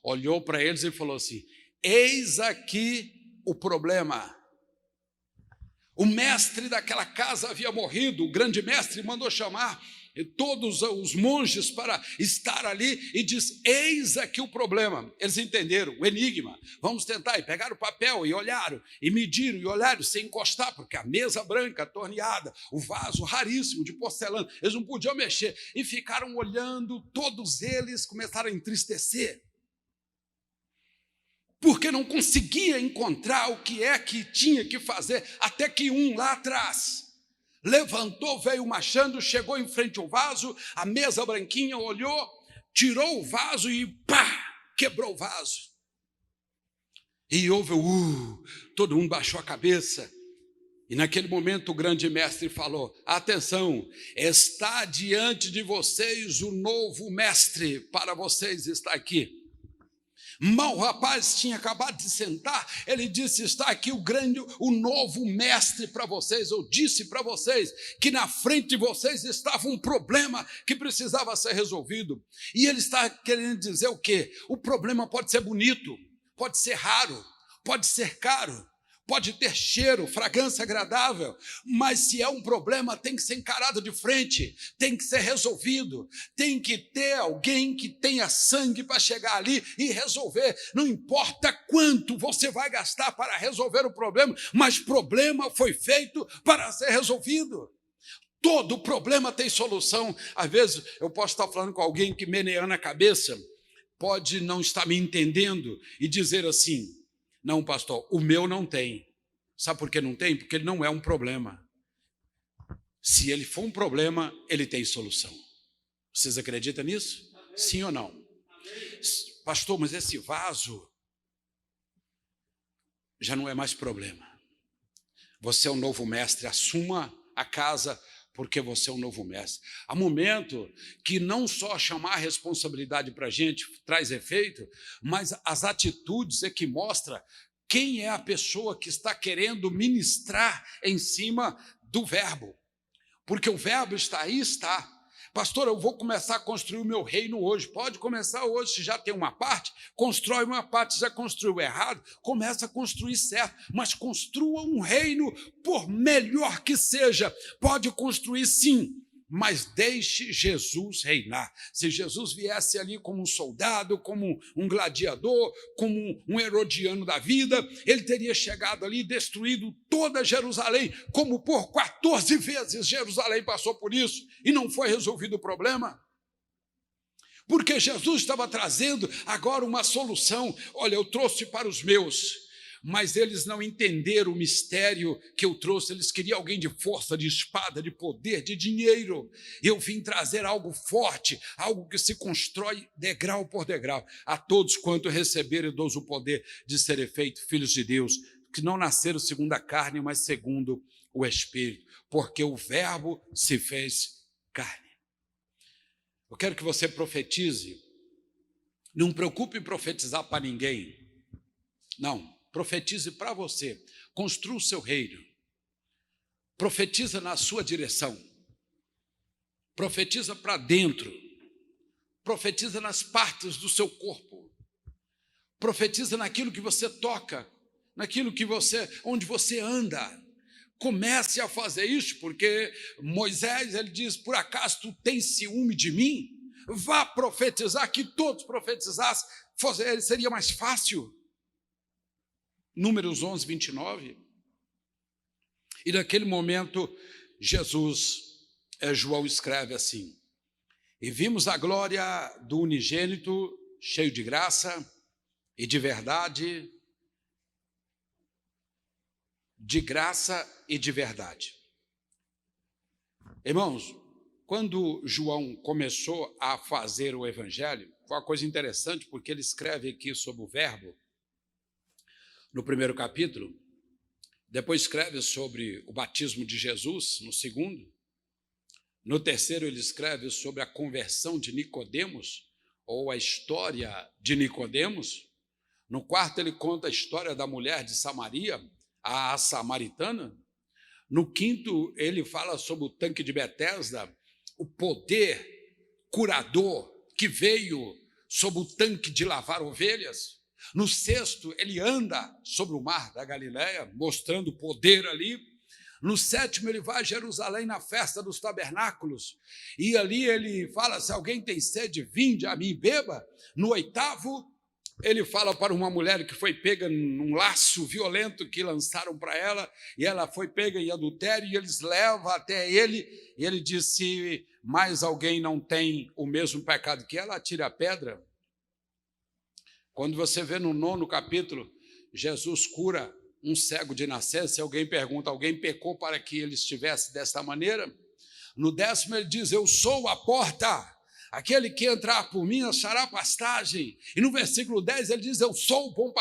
Olhou para eles e falou assim, eis aqui o problema. O mestre daquela casa havia morrido, o grande mestre mandou chamar todos os monges para estar ali e diz: eis aqui o problema. Eles entenderam o enigma. Vamos tentar. E pegaram o papel e olharam, e mediram e olharam sem encostar, porque a mesa branca, torneada, o vaso raríssimo de porcelana, eles não podiam mexer. E ficaram olhando, todos eles começaram a entristecer, porque não conseguia encontrar o que é que tinha que fazer, até que um lá atrás levantou, veio marchando, chegou em frente ao vaso, a mesa branquinha, olhou, tirou o vaso e pá, quebrou o vaso. E houve todo mundo baixou a cabeça. E naquele momento o grande mestre falou: atenção, está diante de vocês o novo mestre, para vocês está aqui. Mal o rapaz tinha acabado de sentar, ele disse: está aqui o novo mestre para vocês. Eu disse para vocês que na frente de vocês estava um problema que precisava ser resolvido. E ele está querendo dizer o quê? O problema pode ser bonito, pode ser raro, pode ser caro, pode ter cheiro, fragrância agradável, mas se é um problema, tem que ser encarado de frente, tem que ser resolvido, tem que ter alguém que tenha sangue para chegar ali e resolver. Não importa quanto você vai gastar para resolver o problema, mas problema foi feito para ser resolvido. Todo problema tem solução. Às vezes eu posso estar falando com alguém que meneando a cabeça, pode não estar me entendendo e dizer assim: não, pastor, o meu não tem. Sabe por que não tem? Porque ele não é um problema. Se ele for um problema, ele tem solução. Vocês acreditam nisso? Amém. Sim ou não? Amém. Pastor, mas esse vaso já não é mais problema. Você é um novo mestre, assuma a casa, porque você é um novo mestre. Há momento que não só chamar a responsabilidade para a gente traz efeito, mas as atitudes é que mostra quem é a pessoa que está querendo ministrar em cima do verbo. Porque o verbo está aí, está. Pastor, eu vou começar a construir o meu reino hoje. Pode começar hoje, se já tem uma parte, constrói uma parte. Se já construiu errado, começa a construir certo. Mas construa um reino, por melhor que seja. Pode construir sim, mas deixe Jesus reinar. Se Jesus viesse ali como um soldado, como um gladiador, como um herodiano da vida, ele teria chegado ali e destruído toda Jerusalém, como por 14 vezes Jerusalém passou por isso e não foi resolvido o problema. Porque Jesus estava trazendo agora uma solução. Olha, eu trouxe para os meus, mas eles não entenderam o mistério que eu trouxe. Eles queriam alguém de força, de espada, de poder, de dinheiro. Eu vim trazer algo forte, algo que se constrói degrau por degrau. A todos quanto receberem, dou o poder de serem feitos filhos de Deus, que não nasceram segundo a carne, mas segundo o Espírito, porque o verbo se fez carne. Eu quero que você profetize. Não preocupe em profetizar para ninguém. Não. Profetize para você, construa o seu reino, profetiza na sua direção, profetiza para dentro, profetiza nas partes do seu corpo, profetiza naquilo que você toca, naquilo que onde você anda. Comece a fazer isso, porque Moisés, ele diz: por acaso tu tens ciúme de mim? Vá profetizar, que todos profetizassem, seria mais fácil. Números 11, 29. E naquele momento, João escreve assim: e vimos a glória do unigênito, cheio de graça e de verdade, de graça e de verdade. Irmãos, quando João começou a fazer o evangelho, foi uma coisa interessante, porque ele escreve aqui sobre o verbo, no primeiro capítulo, depois escreve sobre o batismo de Jesus, no segundo, no terceiro ele escreve sobre a conversão de Nicodemos, ou a história de Nicodemos, no quarto ele conta a história da mulher de Samaria, a samaritana, no quinto ele fala sobre o tanque de Betesda, o poder curador que veio sobre o tanque de lavar ovelhas. No sexto, ele anda sobre o mar da Galileia, mostrando poder ali. No 7º, ele vai a Jerusalém na festa dos tabernáculos. E ali ele fala, se alguém tem sede, vinde a mim e beba. No 8º, ele fala para uma mulher que foi pega num laço violento que lançaram para ela, e ela foi pega em adultério, e eles levam até ele, e ele diz, se mais alguém não tem o mesmo pecado que ela, atire a pedra. Quando você vê no 9º capítulo, Jesus cura um cego de nascença, e alguém pergunta, alguém pecou para que ele estivesse desta maneira? No 10º ele diz, eu sou a porta, aquele que entrar por mim achará pastagem. E no versículo 10 ele diz, eu sou o bom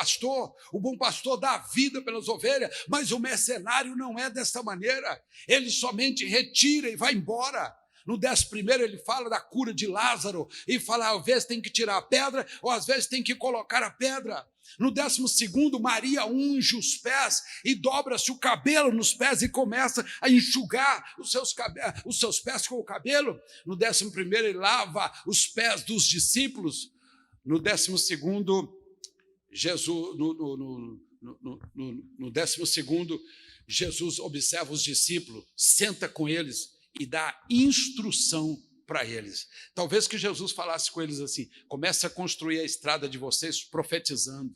pastor dá a vida pelas ovelhas, mas o mercenário não é desta maneira, ele somente retira e vai embora. No 11º ele fala da cura de Lázaro, e fala, às vezes tem que tirar a pedra, ou às vezes tem que colocar a pedra. No 12º, Maria unge os pés e dobra-se o cabelo nos pés e começa a enxugar os seus pés com o cabelo. No 11º, ele lava os pés dos discípulos. No 12º, Jesus, no 12º, Jesus observa os discípulos, senta com eles e dá instrução para eles. Talvez que Jesus falasse com eles assim, comece a construir a estrada de vocês profetizando.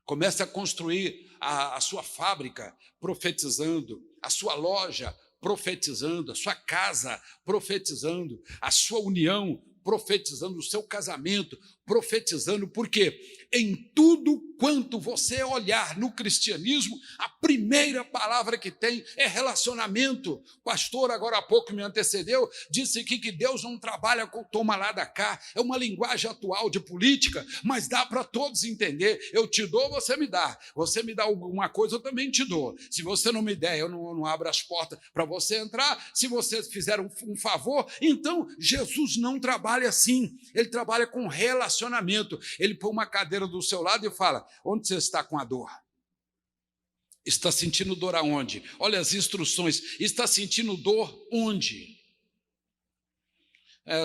Comece a construir a sua fábrica profetizando, a sua loja profetizando, a sua casa profetizando, a sua união profetizando, o seu casamento profetizando, porque em tudo quanto você olhar no cristianismo, a primeira palavra que tem é relacionamento. O pastor, agora há pouco me antecedeu, disse aqui que Deus não trabalha com toma lá da cá, é uma linguagem atual de política, mas dá para todos entender. Eu te dou, você me dá alguma coisa, eu também te dou. Se você não me der, eu não abro as portas para você entrar. Se você fizer um favor, então Jesus não trabalha assim, ele trabalha com relacionamento. Ele põe uma cadeira do seu lado e fala, onde você está com a dor? Está sentindo dor aonde? Olha as instruções, está sentindo dor onde?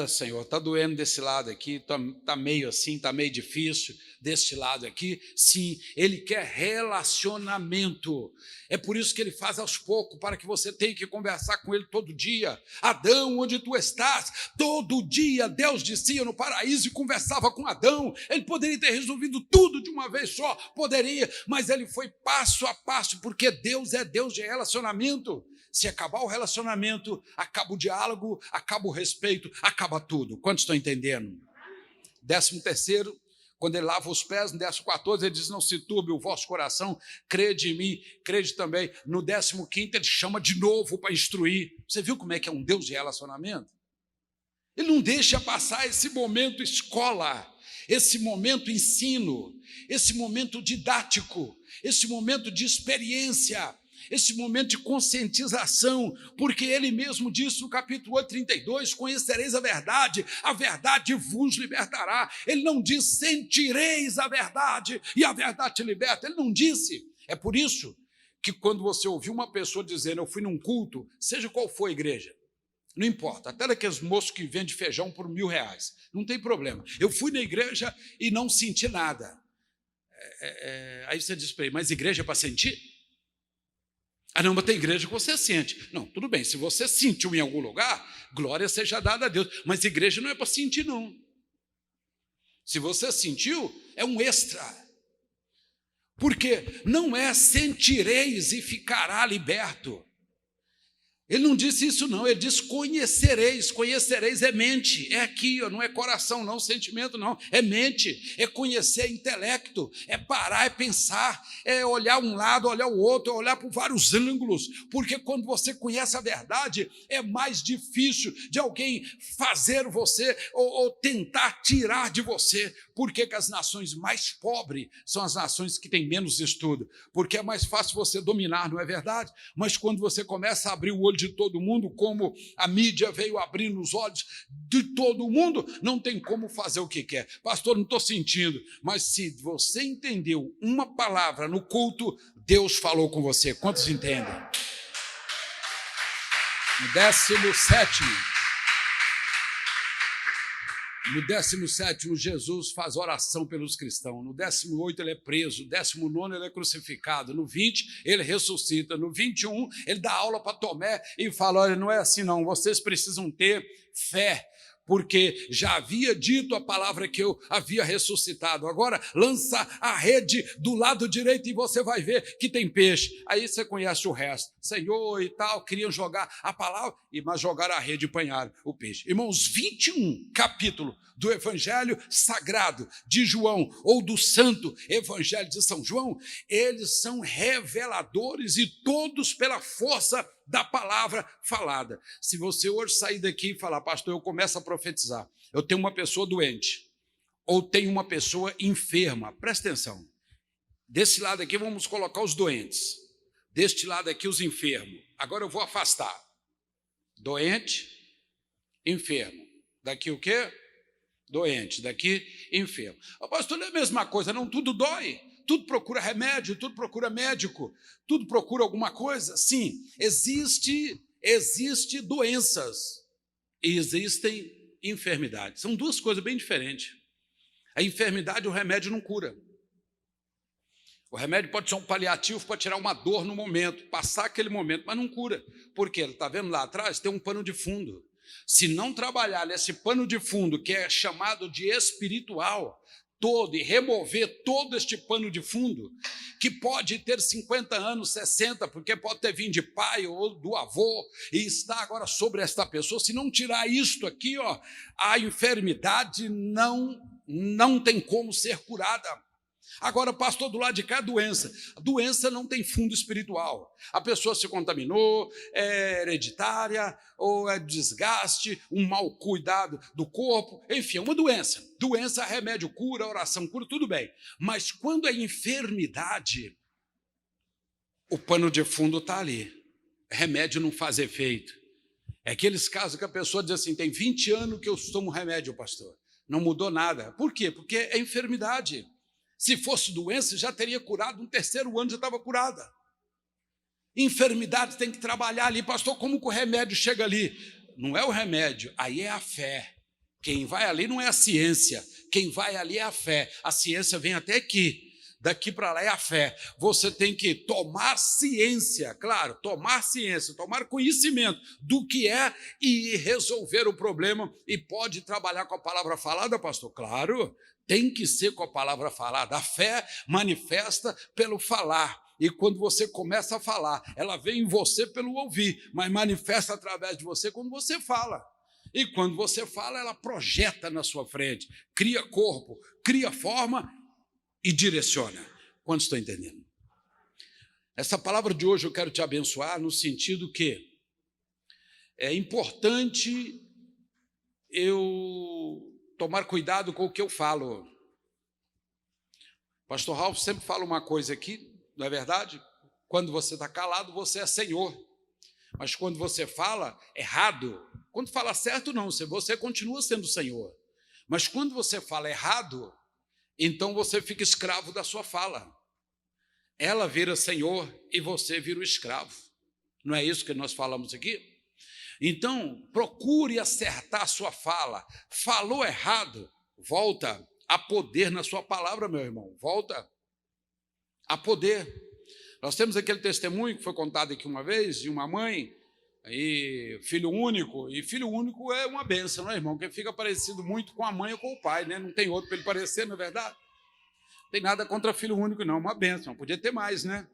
Senhor, está doendo desse lado aqui, está meio assim, está meio difícil, deste lado aqui. Sim, ele quer relacionamento. É por isso que ele faz aos poucos, para que você tenha que conversar com ele todo dia. Adão, onde tu estás? Todo dia Deus descia no paraíso e conversava com Adão. Ele poderia ter resolvido tudo de uma vez só, poderia, mas ele foi passo a passo, porque Deus é Deus de relacionamento. Se acabar o relacionamento, acaba o diálogo, acaba o respeito, acaba tudo. Quantos estão entendendo? 13º, quando ele lava os pés, no 14º, ele diz, não se turbe o vosso coração, crede em mim, crede também. No 15º, ele chama de novo para instruir. Você viu como é que é um Deus de relacionamento? Ele não deixa passar esse momento escola, esse momento ensino, esse momento didático, esse momento de experiência, esse momento de conscientização, porque ele mesmo disse no capítulo 8:32, conhecereis a verdade vos libertará. Ele não diz, sentireis a verdade e a verdade te liberta. Ele não disse. É por isso que quando você ouvir uma pessoa dizendo, eu fui num culto, seja qual for a igreja, não importa, até daqueles moços que vendem feijão por R$1.000, não tem problema. Eu fui na igreja e não senti nada. Aí você diz para ele, mas igreja é para sentir? Ah, não, mas tem igreja que você sente. Não, tudo bem, se você sentiu em algum lugar, glória seja dada a Deus. Mas igreja não é para sentir, não. Se você sentiu, é um extra. Porque não é sentireis e ficará liberto. Ele não disse isso não, ele diz conhecereis. Conhecereis é mente, é aqui, não é coração não, sentimento não, é mente, é conhecer, é intelecto, é parar, é pensar, é olhar um lado, olhar o outro, é olhar por vários ângulos, porque quando você conhece a verdade, é mais difícil de alguém fazer você ou tentar tirar de você. Por que as nações mais pobres são as nações que têm menos estudo? Porque é mais fácil você dominar, não é verdade? Mas quando você começa a abrir o olho de todo mundo, como a mídia veio abrindo os olhos de todo mundo, não tem como fazer o que quer. Pastor, não estou sentindo, mas se você entendeu uma palavra no culto, Deus falou com você. Quantos entendem? No 17º, No 17º, Jesus faz oração pelos cristãos. No 18º, ele é preso. No 19º, ele é crucificado. No 20, ele ressuscita. No 21, ele dá aula para Tomé e fala, olha, não é assim não, vocês precisam ter fé, porque já havia dito a palavra que eu havia ressuscitado. Agora lança a rede do lado direito e você vai ver que tem peixe. Aí você conhece o resto. Senhor e tal, queriam jogar a palavra, mas jogaram a rede e apanharam o peixe. Irmãos, 21 capítulo do Evangelho Sagrado de João, ou do Santo Evangelho de São João, eles são reveladores e todos pela força da palavra falada. Se você hoje sair daqui e falar, pastor, eu começo a profetizar, eu tenho uma pessoa doente, ou tenho uma pessoa enferma, presta atenção, desse lado aqui vamos colocar os doentes, deste lado aqui os enfermos, agora eu vou afastar, doente, enfermo, daqui o quê? Doente, daqui enfermo. Pastor, não é a mesma coisa, não, tudo dói, tudo procura remédio, tudo procura médico, tudo procura alguma coisa. Sim, existe doenças e existem enfermidades. São duas coisas bem diferentes. A enfermidade, o remédio não cura. O remédio pode ser um paliativo para tirar uma dor no momento, passar aquele momento, mas não cura. Por quê? Está vendo lá atrás? Tem um pano de fundo. Se não trabalhar nesse pano de fundo, que é chamado de espiritual, todo, e remover todo este pano de fundo, que pode ter 50 anos, 60, porque pode ter vindo de pai ou do avô, e está agora sobre esta pessoa, se não tirar isto aqui, ó, a enfermidade não tem como ser curada. Agora, pastor, do lado de cá, a doença não tem fundo espiritual, a pessoa se contaminou, é hereditária, ou é desgaste, um mau cuidado do corpo, enfim, é uma doença, remédio cura, oração cura, tudo bem, mas quando é enfermidade, o pano de fundo está ali, remédio não faz efeito, é aqueles casos que a pessoa diz assim, tem 20 anos que eu tomo remédio, pastor, não mudou nada, por quê? Porque é enfermidade. Se fosse doença, já teria curado, no 3º ano já estava curada. Enfermidade tem que trabalhar ali, pastor, como que o remédio chega ali? Não é o remédio, aí é a fé. Quem vai ali não é a ciência, quem vai ali é a fé. A ciência vem até aqui, daqui para lá é a fé. Você tem que tomar ciência, claro, tomar conhecimento do que é e resolver o problema. E pode trabalhar com a palavra falada, pastor? Claro, tem que ser com a palavra falada. A fé manifesta pelo falar. E quando você começa a falar, ela vem em você pelo ouvir, mas manifesta através de você quando você fala. E quando você fala, ela projeta na sua frente, cria corpo, cria forma e direciona. Quantos estão entendendo? Essa palavra de hoje eu quero te abençoar no sentido que é importante eu tomar cuidado com o que eu falo. Pastor Ralf sempre fala uma coisa aqui, não é verdade? Quando você está calado, você é Senhor. Mas quando você fala errado, quando fala certo, não, você continua sendo Senhor. Mas quando você fala errado, então você fica escravo da sua fala. Ela vira Senhor e você vira o escravo. Não é isso que nós falamos aqui? Então, procure acertar a sua fala. Falou errado, volta a poder na sua palavra, meu irmão. Volta a poder. Nós temos aquele testemunho que foi contado aqui uma vez, de uma mãe, e filho único é uma bênção, não é, irmão? Porque fica parecido muito com a mãe ou com o pai, né? Não tem outro para ele parecer, não é verdade? Não tem nada contra filho único, não, uma bênção, podia ter mais, né?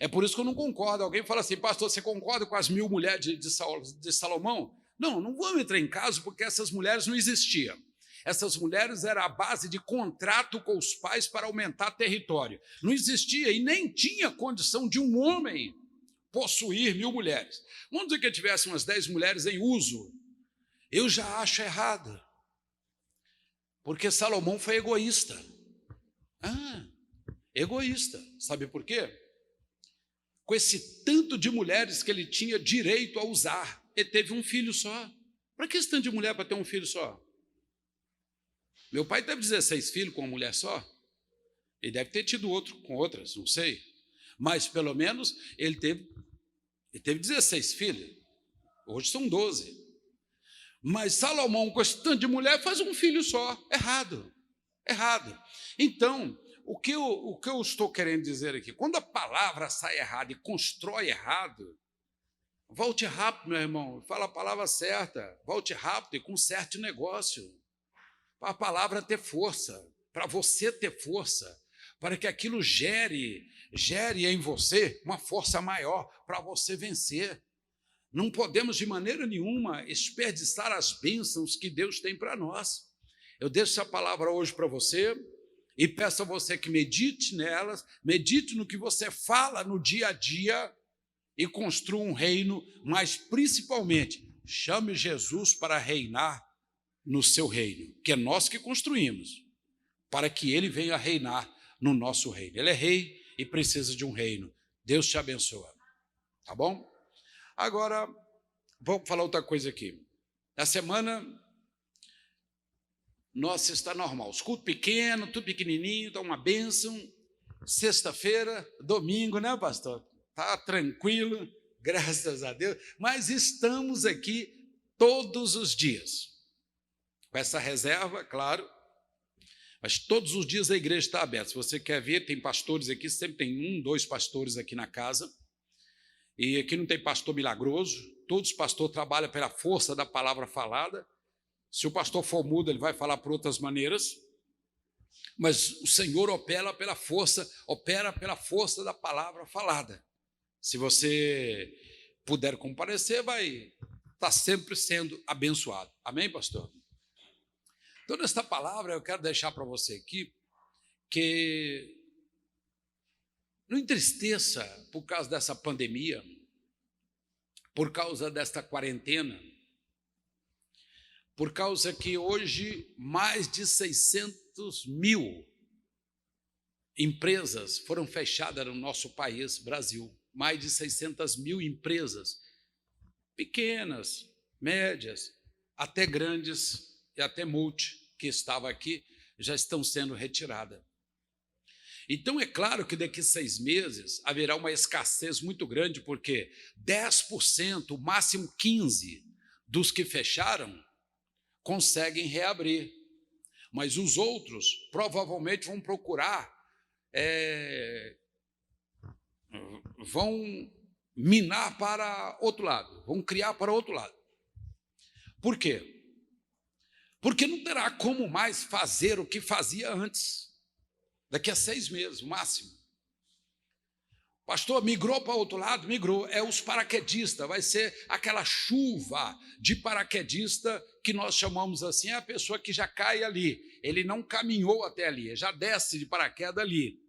É por isso que eu não concordo. Alguém fala assim, pastor, você concorda com as 1000 mulheres de Salomão? Não vamos entrar em caso, porque essas mulheres não existiam. Essas mulheres eram a base de contrato com os pais para aumentar território. Não existia e nem tinha condição de um homem possuir 1000 mulheres. Vamos dizer que tivesse umas 10 mulheres em uso. Eu já acho errado. Porque Salomão foi egoísta. Egoísta. Sabe por quê? Com esse tanto de mulheres que ele tinha direito a usar, ele teve um filho só. Para que esse tanto de mulher para ter um filho só? Meu pai teve 16 filhos com uma mulher só. Ele deve ter tido outro com outras, não sei. Mas, pelo menos, ele teve 16 filhos. Hoje são 12. Mas Salomão, com esse tanto de mulher, faz um filho só. Errado. Então, o que eu estou querendo dizer aqui? Quando a palavra sai errada e constrói errado, volte rápido, meu irmão, fala a palavra certa. Volte rápido e conserte o negócio. Para a palavra ter força, para você ter força, para que aquilo gere em você uma força maior para você vencer. Não podemos de maneira nenhuma desperdiçar as bênçãos que Deus tem para nós. Eu deixo essa palavra hoje para você e peço a você que medite nelas, medite no que você fala no dia a dia e construa um reino, mas principalmente chame Jesus para reinar no seu reino, que é nós que construímos, para que ele venha reinar no nosso reino. Ele é rei e precisa de um reino. Deus te abençoe. Tá bom? Agora, vamos falar outra coisa aqui. Na semana, nossa, está normal. Os cultos pequenos, tudo pequenininho, está uma bênção. Sexta-feira, domingo, né, pastor? Está tranquilo, graças a Deus. Mas estamos aqui todos os dias. Com essa reserva, claro. Mas todos os dias a igreja está aberta. Se você quer ver, tem pastores aqui, sempre tem 1, 2 pastores aqui na casa. E aqui não tem pastor milagroso, todos os pastores trabalham pela força da palavra falada. Se o pastor for mudo, ele vai falar por outras maneiras. Mas o Senhor opera pela força da palavra falada. Se você puder comparecer, vai estar sempre sendo abençoado. Amém, pastor? Toda esta palavra eu quero deixar para você aqui, que não entristeça por causa dessa pandemia, por causa desta quarentena, por causa que hoje mais de 600 mil empresas foram fechadas no nosso país, Brasil. Mais de 600 mil empresas, pequenas, médias, até grandes e até multi, que estava aqui, já estão sendo retiradas. Então, é claro que daqui a 6 meses haverá uma escassez muito grande, porque 10%, o máximo 15% dos que fecharam conseguem reabrir. Mas os outros provavelmente vão procurar, vão minar para outro lado, vão criar para outro lado. Por quê? Porque não terá como mais fazer o que fazia antes. Daqui a 6 meses, o máximo. Pastor, migrou para outro lado? Migrou. É os paraquedistas, vai ser aquela chuva de paraquedista que nós chamamos assim, é a pessoa que já cai ali. Ele não caminhou até ali, já desce de paraquedas ali.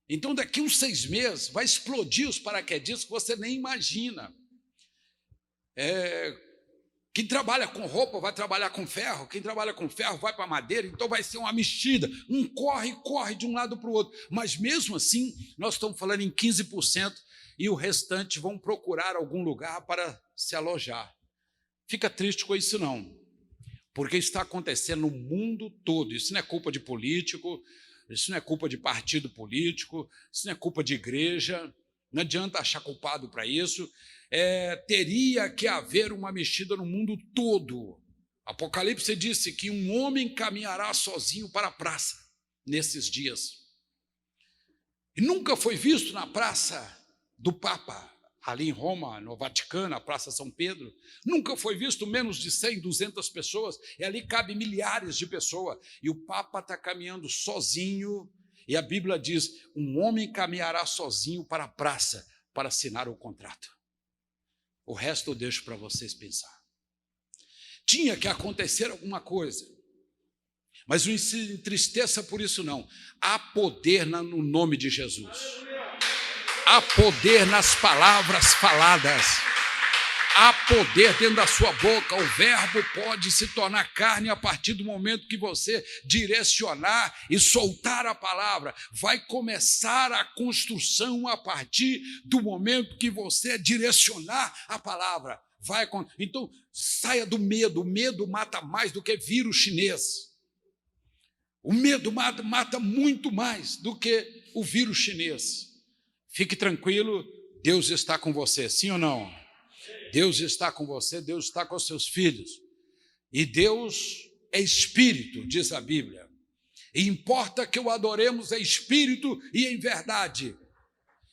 Então, daqui uns 6 meses, vai explodir os paraquedistas que você nem imagina. Quem trabalha com roupa vai trabalhar com ferro, quem trabalha com ferro vai para madeira, então vai ser uma mexida, um corre de um lado para o outro. Mas mesmo assim, nós estamos falando em 15% e o restante vão procurar algum lugar para se alojar. Fica triste com isso não, porque está acontecendo no mundo todo. Isso não é culpa de político, isso não é culpa de partido político, isso não é culpa de igreja, não adianta achar culpado para isso. Teria que haver uma mexida no mundo todo. Apocalipse disse que um homem caminhará sozinho para a praça nesses dias. E nunca foi visto na praça do Papa, ali em Roma, no Vaticano, a Praça São Pedro, nunca foi visto menos de 100, 200 pessoas, e ali cabe milhares de pessoas, e o Papa está caminhando sozinho, e a Bíblia diz, um homem caminhará sozinho para a praça para assinar o contrato. O resto eu deixo para vocês pensar. Tinha que acontecer alguma coisa, mas não se entristeça por isso não. Há poder no nome de Jesus. Há poder nas palavras faladas. Há poder dentro da sua boca. O verbo pode se tornar carne a partir do momento que você direcionar e soltar a palavra. Vai começar a construção a partir do momento que você direcionar a palavra. Então, saia do medo. O medo mata mais do que vírus chinês. O medo mata muito mais do que o vírus chinês. Fique tranquilo, Deus está com você, sim ou não? Deus está com você, Deus está com os seus filhos. E Deus é espírito, diz a Bíblia. E importa que o adoremos em espírito e em verdade.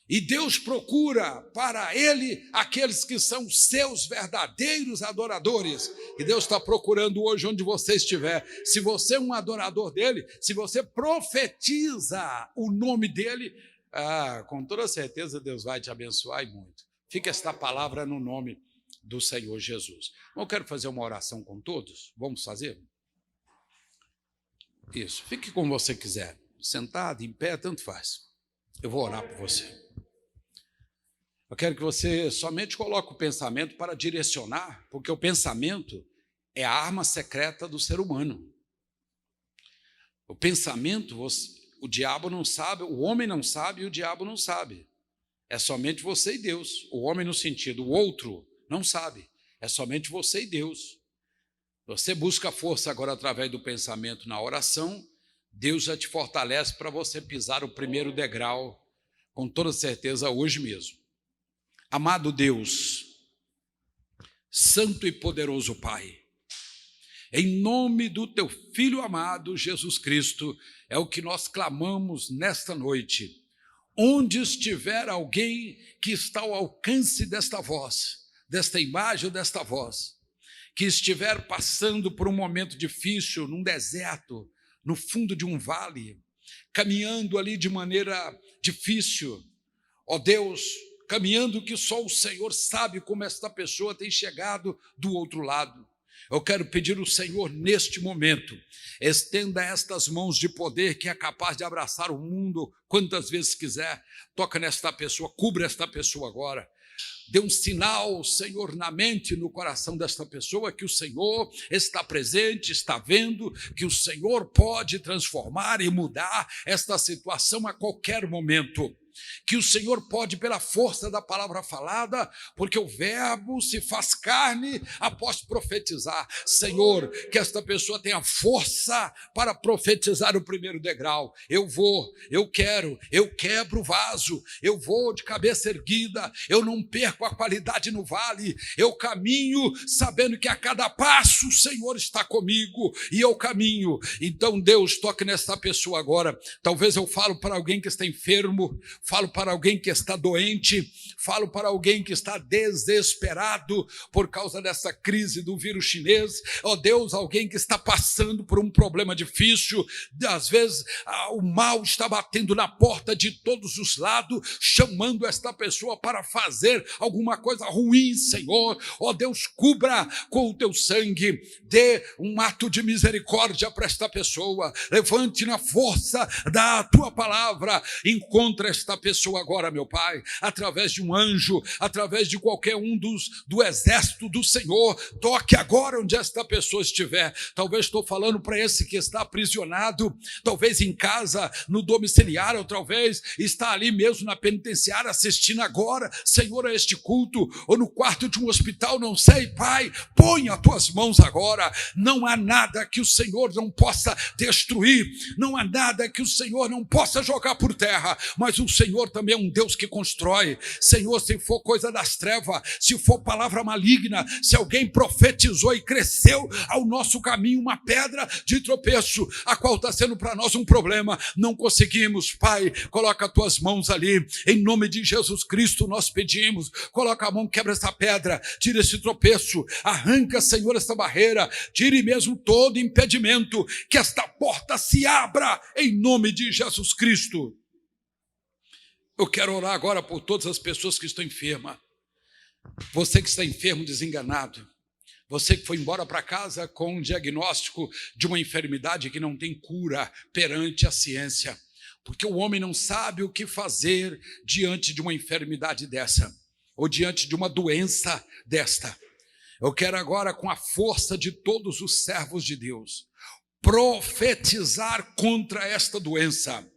E Deus procura para Ele aqueles que são seus verdadeiros adoradores. E Deus está procurando hoje onde você estiver. Se você é um adorador dEle, se você profetiza o nome dEle, com toda certeza Deus vai te abençoar e muito. Fica esta palavra no nome do Senhor Jesus. Eu quero fazer uma oração com todos. Vamos fazer? Isso. Fique como você quiser. Sentado, em pé, tanto faz. Eu vou orar por você. Eu quero que você somente coloque o pensamento para direcionar, porque o pensamento é a arma secreta do ser humano. O pensamento, o diabo não sabe, o homem não sabe e o diabo não sabe. É somente você e Deus. O homem no sentido, o outro não sabe. É somente você e Deus. Você busca força agora através do pensamento na oração, Deus já te fortalece para você pisar o primeiro degrau, com toda certeza, hoje mesmo. Amado Deus, santo e poderoso Pai, em nome do teu Filho amado Jesus Cristo, é o que nós clamamos nesta noite. Onde estiver alguém que está ao alcance desta voz, desta imagem ou desta voz, que estiver passando por um momento difícil, num deserto, no fundo de um vale, caminhando ali de maneira difícil, ó Deus, caminhando que só o Senhor sabe como esta pessoa tem chegado do outro lado. Eu quero pedir ao Senhor neste momento, estenda estas mãos de poder que é capaz de abraçar o mundo quantas vezes quiser, toca nesta pessoa, cubra esta pessoa agora. Dê um sinal, Senhor, na mente, no coração desta pessoa, que o Senhor está presente, está vendo, que o Senhor pode transformar e mudar esta situação a qualquer momento. Que o Senhor pode, pela força da palavra falada, porque o verbo se faz carne após profetizar. Senhor, que esta pessoa tenha força para profetizar o primeiro degrau. Eu quebro o vaso, eu vou de cabeça erguida, eu não perco a qualidade no vale, eu caminho sabendo que a cada passo o Senhor está comigo e eu caminho. Então Deus, toque nesta pessoa agora. Talvez eu falo para alguém que está enfermo, falo para alguém que está doente, falo para alguém que está desesperado por causa dessa crise do vírus chinês. Ó Deus, alguém que está passando por um problema difícil, às vezes o mal está batendo na porta de todos os lados, chamando esta pessoa para fazer alguma coisa ruim, Senhor. Ó Deus, cubra com o teu sangue, dê um ato de misericórdia para esta pessoa, levante na força da tua palavra, encontra esta pessoa agora, meu Pai, através de um anjo, através de qualquer um do exército do Senhor, toque agora onde esta pessoa estiver. Talvez estou falando para esse que está aprisionado, talvez em casa, no domiciliar, ou talvez está ali mesmo na penitenciária assistindo agora, Senhor, a este culto, ou no quarto de um hospital, não sei, Pai, põe as tuas mãos agora. Não há nada que o Senhor não possa destruir, não há nada que o Senhor não possa jogar por terra, mas o Senhor também é um Deus que constrói. Senhor, se for coisa das trevas, se for palavra maligna, se alguém profetizou e cresceu ao nosso caminho uma pedra de tropeço, a qual está sendo para nós um problema, não conseguimos, Pai, coloca as tuas mãos ali, em nome de Jesus Cristo nós pedimos, coloca a mão, quebra essa pedra, tira esse tropeço, arranca, Senhor, essa barreira, tire mesmo todo impedimento, que esta porta se abra em nome de Jesus Cristo. Eu quero orar agora por todas as pessoas que estão enfermas. Você que está enfermo, desenganado. Você que foi embora para casa com um diagnóstico de uma enfermidade que não tem cura perante a ciência. Porque o homem não sabe o que fazer diante de uma enfermidade dessa, ou diante de uma doença desta. Eu quero agora, com a força de todos os servos de Deus, profetizar contra esta doença.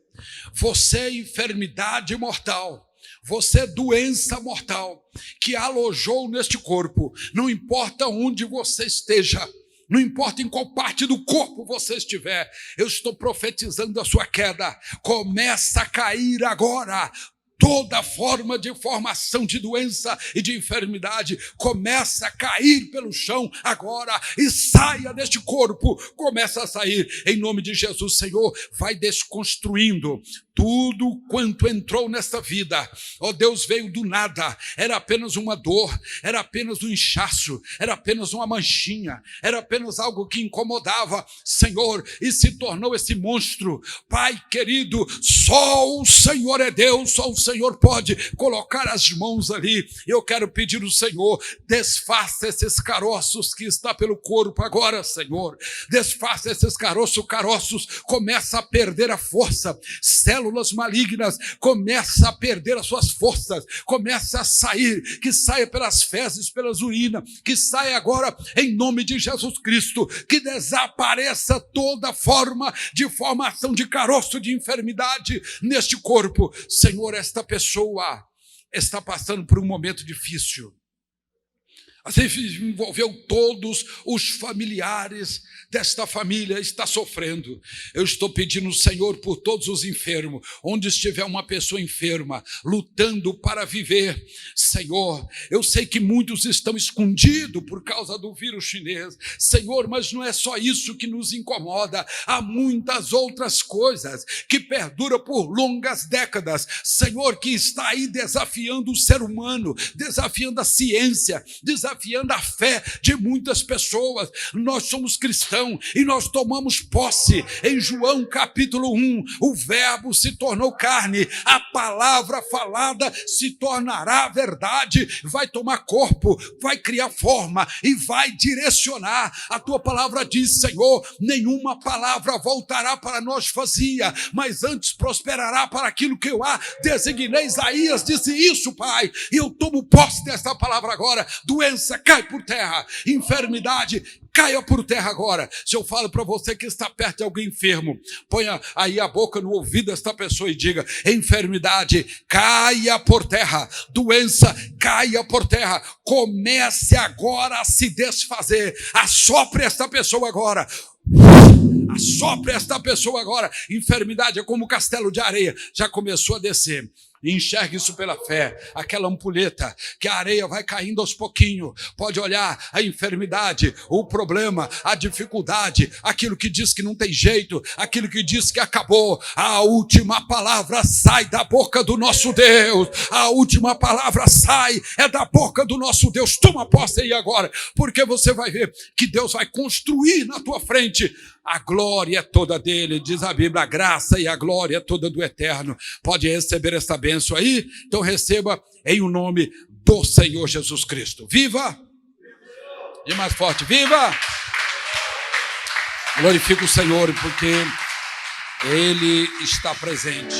Você, enfermidade mortal, você, doença mortal, que alojou neste corpo, não importa onde você esteja, não importa em qual parte do corpo você estiver, eu estou profetizando a sua queda. Começa a cair agora toda forma de formação de doença e de enfermidade começa a cair pelo chão agora e saia deste corpo, começa a sair em nome de Jesus. Senhor, vai desconstruindo tudo quanto entrou nesta vida. Ó Deus, veio do nada, era apenas uma dor, era apenas um inchaço, era apenas uma manchinha, era apenas algo que incomodava, Senhor, e se tornou esse monstro. Pai querido, só o Senhor é Deus, só o Senhor pode colocar as mãos ali. Eu quero pedir ao Senhor, desfaça esses caroços que está pelo corpo agora, Senhor, desfaça esses caroços, começa a perder a força, células malignas, começa a perder as suas forças, começa a sair, que saia pelas fezes, pelas urinas, que saia agora em nome de Jesus Cristo, que desapareça toda forma de formação de caroço, de enfermidade neste corpo. Senhor, esta pessoa está passando por um momento difícil. Assim envolveu todos os familiares desta família, está sofrendo. Eu estou pedindo, Senhor, por todos os enfermos, onde estiver uma pessoa enferma, lutando para viver. Senhor, eu sei que muitos estão escondidos por causa do vírus chinês. Senhor, mas não é só isso que nos incomoda. Há muitas outras coisas que perduram por longas décadas. Senhor, que está aí desafiando o ser humano, desafiando a ciência, desafiando a fé de muitas pessoas. Nós somos cristãos e nós tomamos posse. Em João capítulo 1, o verbo se tornou carne, a palavra falada se tornará verdade, vai tomar corpo, vai criar forma e vai direcionar. A tua palavra diz, Senhor, nenhuma palavra voltará para nós vazia, mas antes prosperará para aquilo que eu designei. Isaías disse isso, Pai, e eu tomo posse desta palavra agora. Doença cai por terra, enfermidade caia por terra agora. Se eu falo para você que está perto de alguém enfermo, ponha aí a boca no ouvido desta pessoa e diga: enfermidade, caia por terra. Doença, caia por terra. Comece agora a se desfazer. Assopre esta pessoa agora. Assopre esta pessoa agora. Enfermidade é como castelo de areia. Já começou a descer. Enxergue isso pela fé, aquela ampulheta, que a areia vai caindo aos pouquinhos. Pode olhar a enfermidade, o problema, a dificuldade, aquilo que diz que não tem jeito, aquilo que diz que acabou. A última palavra sai da boca do nosso Deus. A última palavra sai, é da boca do nosso Deus. Toma posse aí agora, porque você vai ver que Deus vai construir na tua frente. A glória é toda dele, diz a Bíblia, a graça e a glória é toda do Eterno. Pode receber esta bênção aí? Então receba em o nome do Senhor Jesus Cristo. Viva! E mais forte, viva! Glorifica o Senhor, porque Ele está presente.